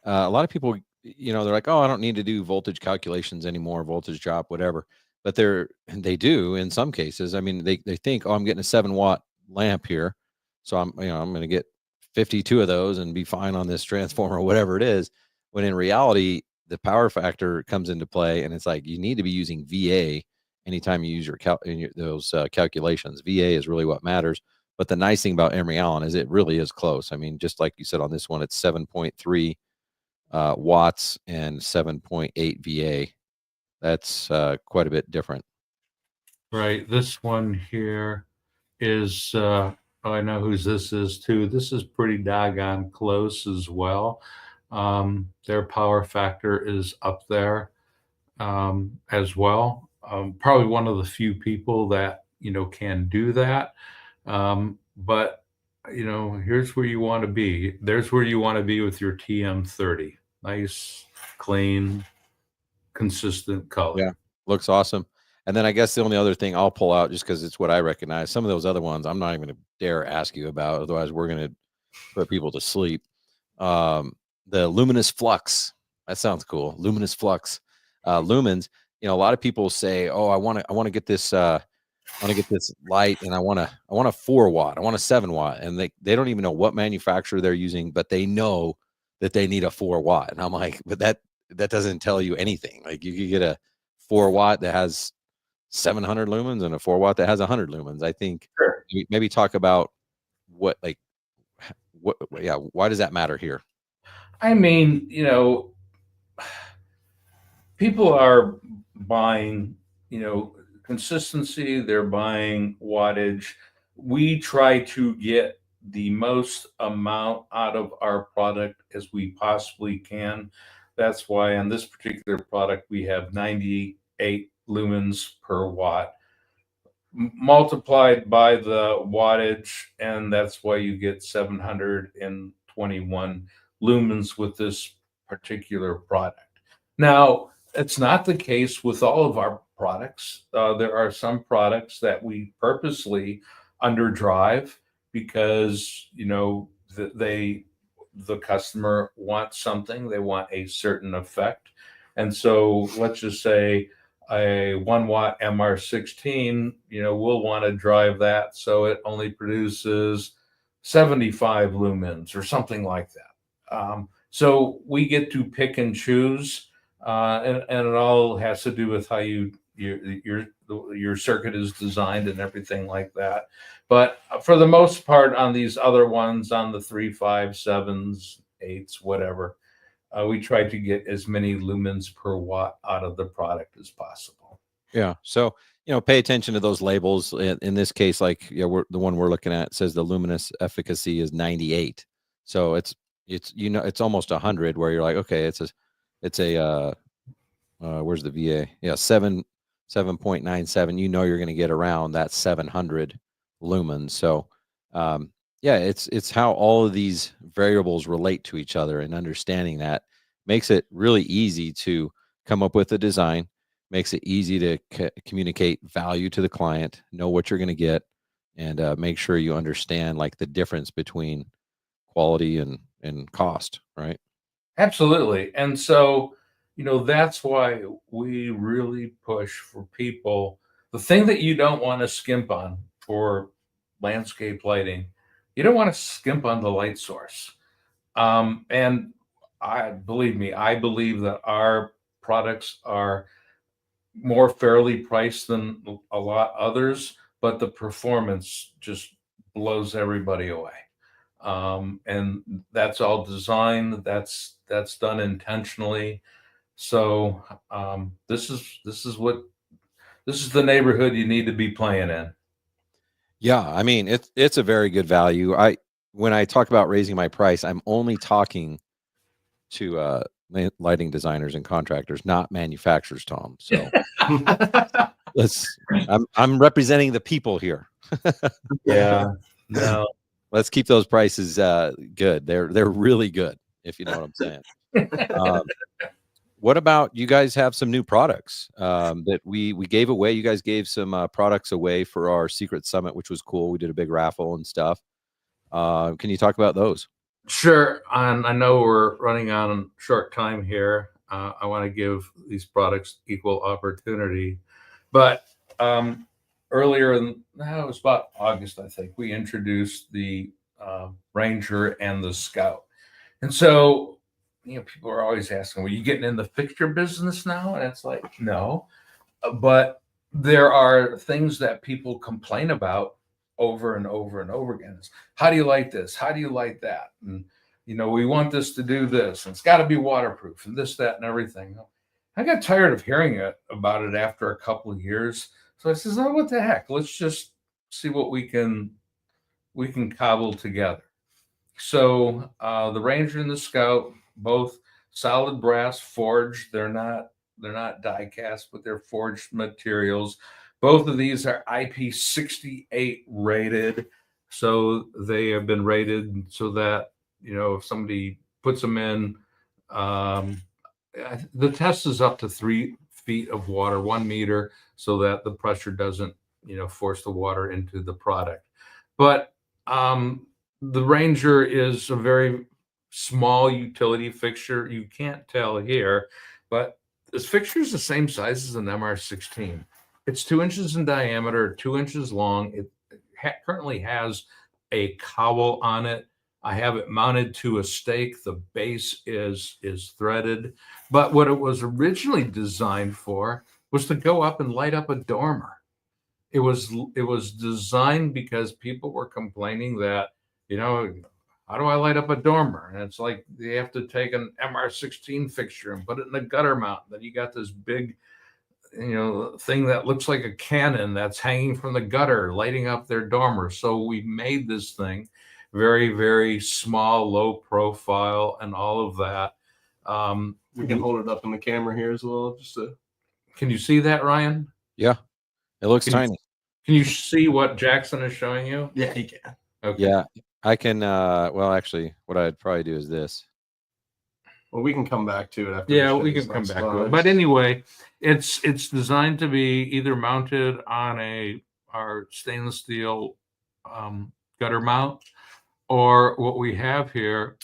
a lot of people, they're like, oh, I don't need to do voltage calculations anymore, voltage drop, whatever. But they do in some cases. I mean, they think, oh, I'm getting a 7-watt lamp here, so I'm going to get 52 of those and be fine on this transformer or whatever it is. When in reality, the power factor comes into play, and it's like you need to be using VA anytime you use those calculations. VA is really what matters. But the nice thing about Emery Allen is it really is close. I mean, just like you said on this one, it's 7.3 watts and 7.8 VA. That's quite a bit different. Right. This one here is, I know whose this is too. This is pretty doggone close as well. Their power factor is up there as well. Probably one of the few people that, can do that. but here's where you want to be. There's where you want to be with your TM30. Nice, clean, consistent color. Yeah, looks awesome. And then I guess the only other thing I'll pull out, just because it's what I recognize, some of those other ones I'm not even going to dare ask you about, otherwise we're going to put people to sleep. The luminous flux, that sounds cool. Luminous flux, lumens. A lot of people say, "Oh, I want to get this. I want to get this light, and I want a 4 watt. I want a 7 watt." And they don't even know what manufacturer they're using, but they know that they need a 4 watt. And I'm like, but that doesn't tell you anything. Like, you could get a 4 watt that has 700 lumens and a 4 watt that has 100 lumens. I think Sure. maybe talk about what yeah, why does that matter here? I mean, people are buying, consistency, they're buying wattage. We try to get the most amount out of our product as we possibly can. That's why on this particular product, we have 98 lumens per watt multiplied by the wattage, and that's why you get 721 lumens with this particular product. Now, it's not the case with all of our products. There are some products that we purposely underdrive because the customer wants something, they want a certain effect, and so let's just say a 1 watt MR16, we'll want to drive that so it only produces 75 lumens or something like that. So we get to pick and choose, and it all has to do with how your circuit is designed and everything like that. But for the most part, on these other ones, on the 3, 5, 7s, 8s, whatever, we try to get as many lumens per watt out of the product as possible. Yeah. So, pay attention to those labels. In this case, like, the one we're looking at says the luminous efficacy is 98. So it's it's almost 100, where you're like, okay, it's a where's the VA? Yeah, 7.97. You're going to get around that 700 lumens. So, yeah, it's how all of these variables relate to each other, and understanding that makes it really easy to come up with a design, makes it easy to communicate value to the client, know what you're going to get, and make sure you understand, like, the difference between quality and cost, right? Absolutely. And so, that's why we really push for people. The thing that you don't want to skimp on for landscape lighting, you don't want to skimp on the light source. And believe me, I believe that our products are more fairly priced than a lot others, but the performance just blows everybody away. And that's all designed. That's done intentionally. So this is the neighborhood you need to be playing in. Yeah, I mean, it's a very good value. When I talk about raising my price, I'm only talking to lighting designers and contractors, not manufacturers, Tom. So I'm representing the people here. Yeah. No. Let's keep those prices good. They're really good, if you know what I'm saying. What about, you guys have some new products that we gave away? You guys gave some products away for our Secret Summit, which was cool. We did a big raffle and stuff. Can you talk about those? Sure. And I know we're running on short time here. I want to give these products equal opportunity. But earlier, it was about August, I think, we introduced the Ranger and the Scout. And so, people are always asking, well, you getting in the fixture business now? And it's like, no. But there are things that people complain about over and over and over again. It's, how do you light this? How do you light that? And, we want this to do this, and it's got to be waterproof, and this, that, and everything. I got tired of hearing about it after a couple of years. So I says, oh, what the heck? Let's just see what we can cobble together. So the Ranger and the Scout, both solid brass forged. They're not die cast, but they're forged materials. Both of these are IP68 rated. So they have been rated so that, if somebody puts them in, the test is up to 3 feet of water, 1 meter, so that the pressure doesn't, force the water into the product. But the Ranger is a very small utility fixture. You can't tell here, but this fixture is the same size as an MR16. It's 2 inches in diameter, 2 inches long. It currently has a cowl on it. I have it mounted to a stake. The base is threaded, but what it was originally designed for was to go up and light up a dormer. It was designed because people were complaining that, how do I light up a dormer? And it's like they have to take an MR16 fixture and put it in a gutter mount. Then you got this big, thing that looks like a cannon that's hanging from the gutter, lighting up their dormer. So we made this thing very, very small, low profile, and all of that. We can hold it up in the camera here as well. Can you see that, Ryan? Yeah, it looks tiny. Can you see what Jackson is showing you? Yeah, you can. Okay. Yeah, I can. Well, actually, what I'd probably do is this. Well, we can come back to it after. Yeah, we can come back to it. But anyway, it's designed to be either mounted on our stainless steel gutter mount, or what we have here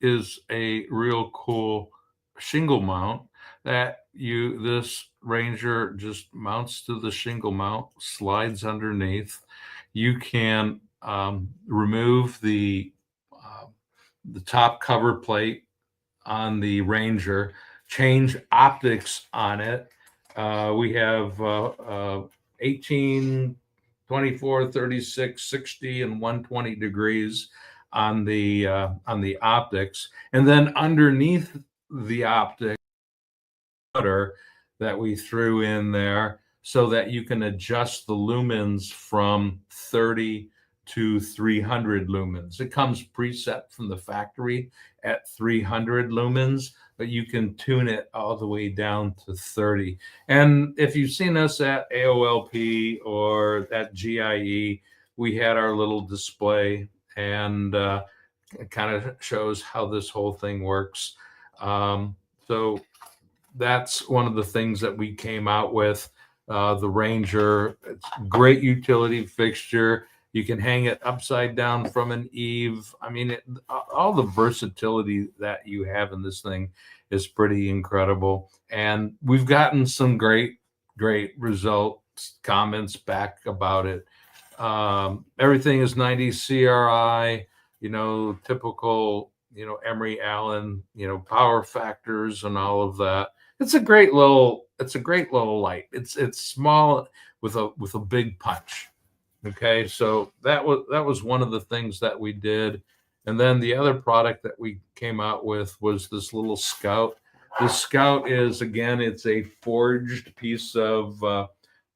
is a real cool shingle mount that this Ranger just mounts to the shingle mount, slides underneath. You can remove the top cover plate on the Ranger, change optics on it. We have 18, 24, 36, 60, and 120 degrees on the optics. And then underneath the optic that we threw in there so that you can adjust the lumens from 30 to 300 lumens. It comes preset from the factory at 300 lumens, but you can tune it all the way down to 30. And if you've seen us at AOLP or at GIE, we had our little display, and it kind of shows how this whole thing works. So that's one of the things that we came out with. The Ranger, it's a great utility fixture. You can hang it upside down from an eave. I mean, all the versatility that you have in this thing is pretty incredible. And we've gotten some great results, comments back about it. Everything is 90 CRI, typical, Emery Allen, power factors and all of that. It's a great little light. It's small with a big punch. Okay, so that was one of the things that we did. And then the other product that we came out with was this little Scout. The Scout is, again, it's a forged piece of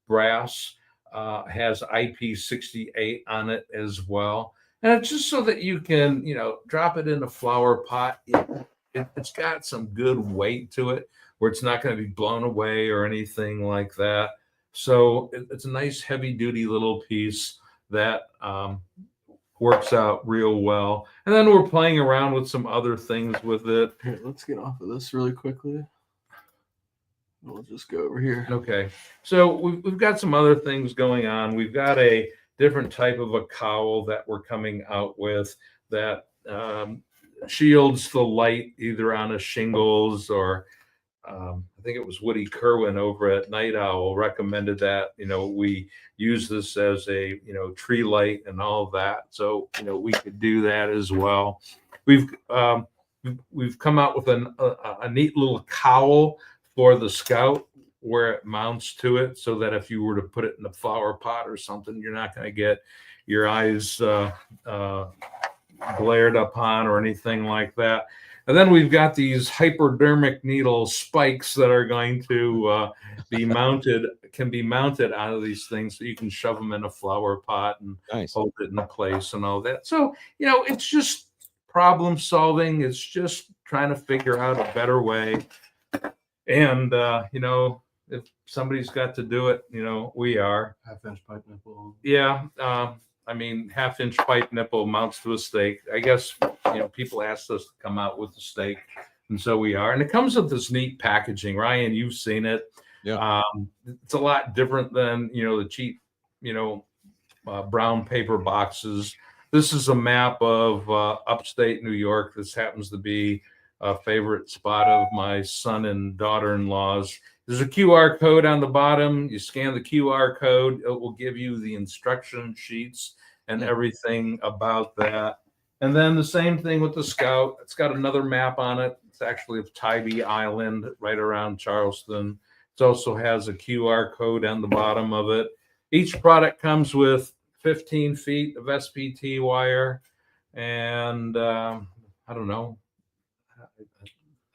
brass, has IP68 on it as well. And it's just so that you can, drop it in a flower pot. It's got some good weight to it where it's not going to be blown away or anything like that. So it's a nice heavy duty little piece that works out real well. And then we're playing around with some other things with it. Here, let's get off of this really quickly. We'll just go over here. Okay. So we've got some other things going on. We've got a different type of a cowl that we're coming out with that shields the light either on a shingles or I think it was Woody Kerwin over at Night Owl recommended that, we use this as a, tree light and all of that. So, we could do that as well. We've come out with a neat little cowl for the Scout where it mounts to it so that if you were to put it in a flower pot or something, you're not going to get your eyes glared upon or anything like that. And then we've got these hypodermic needle spikes that are going to can be mounted out of these things so you can shove them in a flower pot and hold it in place and all that. So, it's just problem solving. It's just trying to figure out a better way. And, if somebody's got to do it, we are. Half-inch pipe nipple. Yeah. I mean, 1/2-inch pipe nipple mounts to a stake. I guess, people asked us to come out with the stake, and so we are. And it comes with this neat packaging. Ryan, you've seen it. Yeah. It's a lot different than, the cheap, brown paper boxes. This is a map of upstate New York. This happens to be a favorite spot of my son and daughter-in-law's. There's a QR code on the bottom. You scan the QR code. It will give you the instruction sheets and everything about that. And then the same thing with the Scout. It's got another map on it. It's actually of Tybee Island right around Charleston. It also has a QR code on the bottom of it. Each product comes with 15 feet of SPT wire. And I don't know.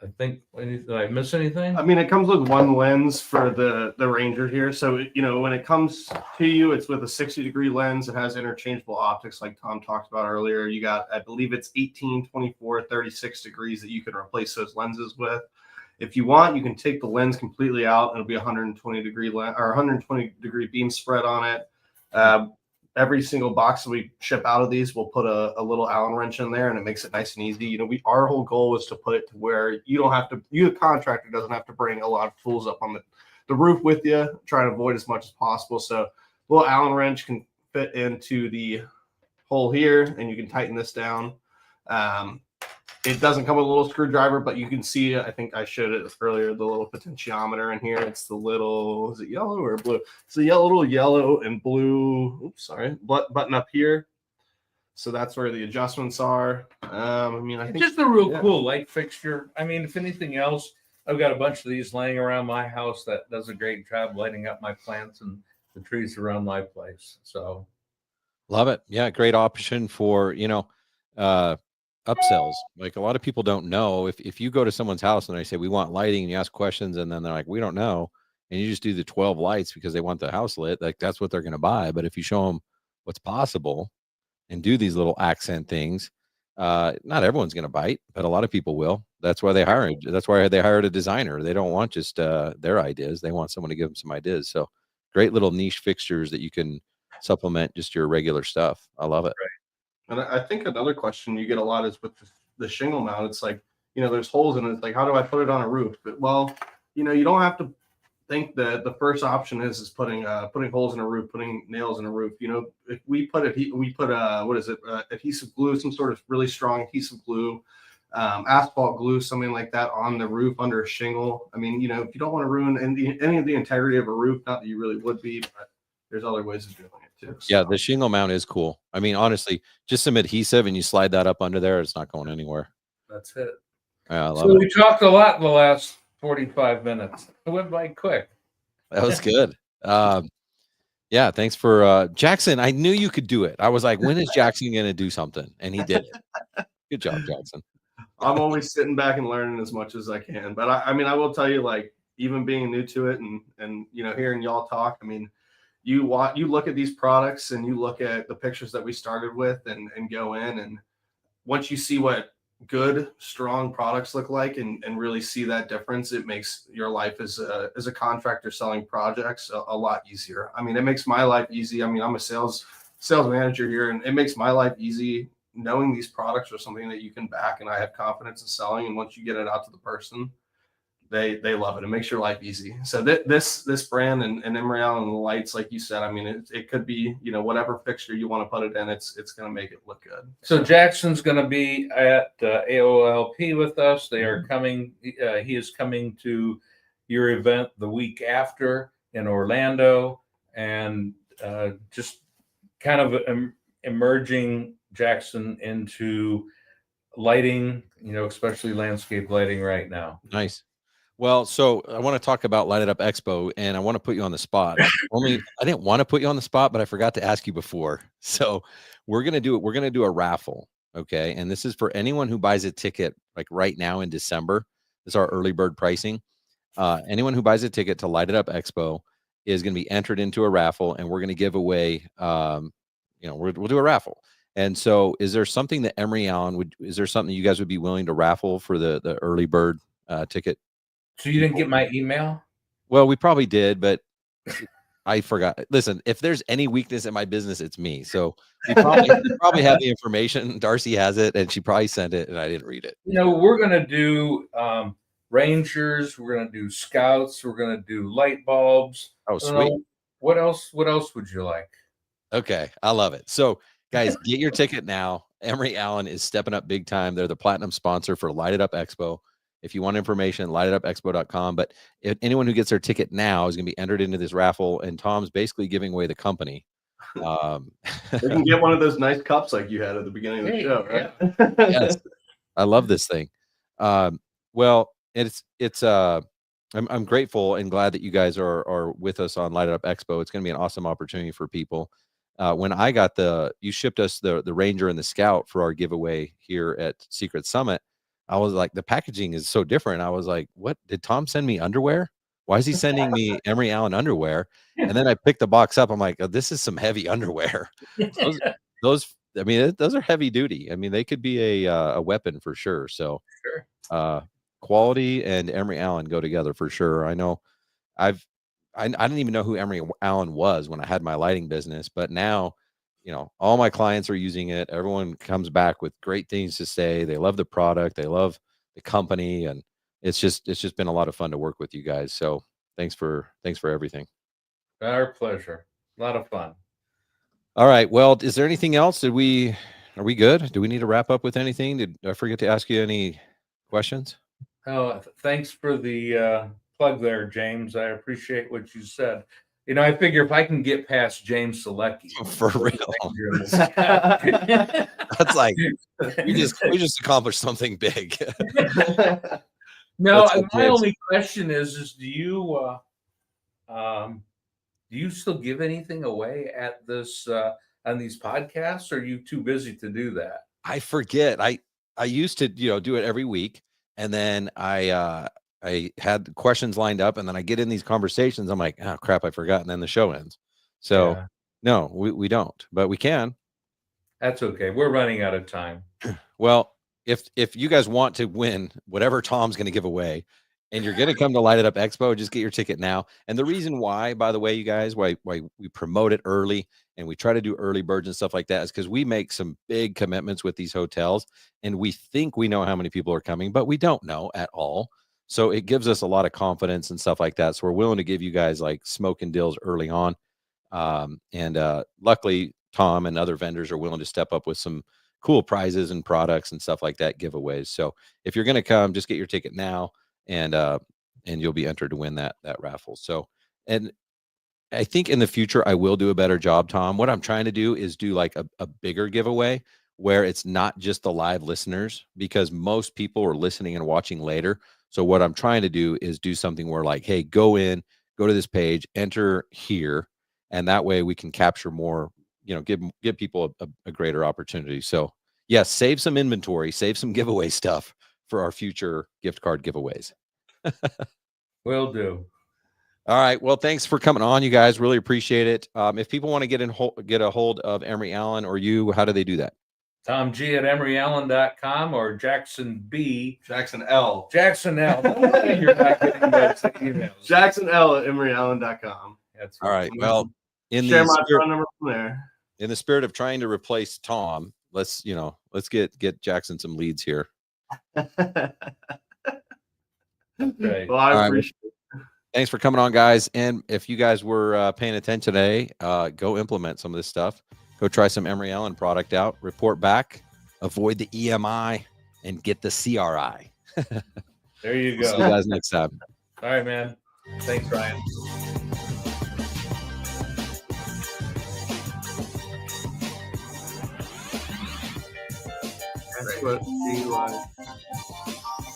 I think, did I miss anything? I mean, it comes with one lens for the Ranger here. So, when it comes to you, it's with a 60-degree lens. It has interchangeable optics like Tom talked about earlier. You got, I believe it's 18, 24, 36 degrees that you can replace those lenses with. If you want, you can take the lens completely out. It'll be 120-degree lens or 120-degree beam spread on it. Every single box that we ship out of these, we'll put a little Allen wrench in there, and it makes it nice and easy. Our whole goal is to put it to where the contractor doesn't have to bring a lot of tools up on the roof with you, try to avoid as much as possible. So little Allen wrench can fit into the hole here, and you can tighten this down. It doesn't come with a little screwdriver, but you can see, I think I showed it earlier, the little potentiometer in here. It's the little, is it yellow or blue? It's the little yellow and blue, button up here. So that's where the adjustments are. I think just a real cool light fixture. I mean, if anything else, I've got a bunch of these laying around my house that does a great job lighting up my plants and the trees around my place. So Love it. Yeah. Great option for, upsells. Like a lot of people don't know if you go to someone's house and they say, we want lighting, and you ask questions, and then they're like, we don't know. And you just do the 12 lights because they want the house lit. Like that's what they're going to buy. But if you show them what's possible and do these little accent things, not everyone's going to bite, but a lot of people will. That's why they hired a designer. They don't want just their ideas. They want someone to give them some ideas. So great little niche fixtures that you can supplement just your regular stuff. I love it. Right. And I think another question you get a lot is with the shingle mount. It's like, there's holes in it. It's like, how do I put it on a roof? But, you don't have to think that the first option is putting holes in a roof, putting nails in a roof. If we put adhesive glue, some sort of really strong adhesive glue, asphalt glue, something like that on the roof under a shingle. I mean, if you don't want to ruin any of the integrity of a roof, not that you really would be, but there's other ways of doing it too. So. Yeah, the shingle mount is cool. I mean, honestly, just some adhesive and you slide that up under there, it's not going anywhere. That's it. Yeah, I love so it. We talked a lot in the last 45 minutes. It went by quick. That was good. Yeah, thanks for Jackson. I knew you could do it. I was like, when is Jackson going to do something? And he did it. Good job, Jackson. I'm always sitting back and learning as much as I can. But I will tell you, like, even being new to it and hearing y'all talk, I mean, you look at these products and you look at the pictures that we started with and go in, and once you see what good, strong products look like and really see that difference, it makes your life as a contractor selling projects a lot easier. I mean, it makes my life easy. I mean, I'm a sales manager here, and it makes my life easy knowing these products are something that you can back and I have confidence in selling. And once you get it out to the person, they love it. It makes your life easy. So this brand and Emerald and the lights, like you said, I mean, it could be, whatever fixture you want to put it in, it's going to make it look good. So Jackson's going to be at AOLP with us. They are coming. He is coming to your event the week after in Orlando, and just kind of emerging Jackson into lighting, especially landscape lighting right now. Nice. Well, so I want to talk about Light It Up Expo, and I want to put you on the spot. I didn't want to put you on the spot, but I forgot to ask you before. So we're going to do it. We're going to do a raffle. Okay. And this is for anyone who buys a ticket, like right now in December. This is our early bird pricing. Anyone who buys a ticket to Light It Up Expo is going to be entered into a raffle, and we're going to give away, we'll do a raffle. And so is there something that Emery Allen is there something you guys would be willing to raffle for the early bird ticket? So you didn't get my email? Well, we probably did, but I forgot. Listen, if there's any weakness in my business, it's me. So we probably have the information. Darcy has it, and she probably sent it, and I didn't read it. We're gonna do Rangers. We're gonna do Scouts. We're gonna do light bulbs. Oh, sweet. What else? What else would you like? Okay, I love it. So, guys, get your ticket now. Emery Allen is stepping up big time. They're the platinum sponsor for Light It Up Expo. If you want information, lightitupexpo.com. But if anyone who gets their ticket now is going to be entered into this raffle, and Tom's basically giving away the company. They can get one of those nice cups like you had at the beginning of the show, right? Yes, I love this thing. Well, I'm grateful and glad that you guys are with us on Light It Up Expo. It's going to be an awesome opportunity for people. When I got you shipped us the Ranger and the Scout for our giveaway here at Secret Summit. I was like, the packaging is so different. I was like, what? Did Tom send me underwear? Why is he sending me Emery Allen underwear? And then I picked the box up. I'm like, oh, this is some heavy underwear. Those are heavy duty. I mean, they could be a weapon for sure. So quality and Emery Allen go together for sure. I know I didn't even know who Emery Allen was when I had my lighting business, but now, all my clients are using it. Everyone comes back with great things to say. They love the product. They love the company. And it's just been a lot of fun to work with you guys. So thanks for everything. Our pleasure. A lot of fun. All right. Well, is there anything else? Are we good? Do we need to wrap up with anything? Did I forget to ask you any questions? Oh, thanks for the plug there, James. I appreciate what you said. I figure if I can get past James Selecki, for real, that's like we just accomplished something big. No, my only question is do you still give anything away at this on these podcasts? Or are you too busy to do that? I forget. I used to do it every week, and then I had questions lined up, and then I get in these conversations. I'm like, oh crap, I forgot, and then the show ends. So no, we don't, but we can. That's okay. We're running out of time. Well, if you guys want to win whatever Tom's going to give away, and you're going to come to Light It Up Expo, just get your ticket now. And the reason why, by the way, you guys, why we promote it early and we try to do early birds and stuff like that is because we make some big commitments with these hotels, and we think we know how many people are coming, but we don't know at all. So it gives us a lot of confidence and stuff like that. So we're willing to give you guys like smoking deals early on. And luckily, Tom and other vendors are willing to step up with some cool prizes and products and stuff like that, giveaways. So if you're going to come, just get your ticket now, and you'll be entered to win that raffle. So, and I think in the future, I will do a better job, Tom. What I'm trying to do is do like a bigger giveaway where it's not just the live listeners, because most people are listening and watching later. So what I'm trying to do is do something where like, hey, go to this page, enter here, and that way we can capture more, give people a greater opportunity. So yes, save some inventory, save some giveaway stuff for our future gift card giveaways. Will do. All right. Well, thanks for coming on, you guys. Really appreciate it. If people want to get a hold of Emery Allen or you, how do they do that? Tom G at emeryallen.com or Jackson L. You're not getting those emails. Jackson L at emeryallen.com. That's all right. Well, share my phone number from there. In the spirit of trying to replace Tom, let's get Jackson some leads here. Right. Well, I appreciate it. Thanks for coming on, guys. And if you guys were paying attention today, go implement some of this stuff. Go try some Emery Allen product out, report back, avoid the EMI, and get the CRI. There you go. See you guys next time. All right, man. Thanks, Ryan. That's what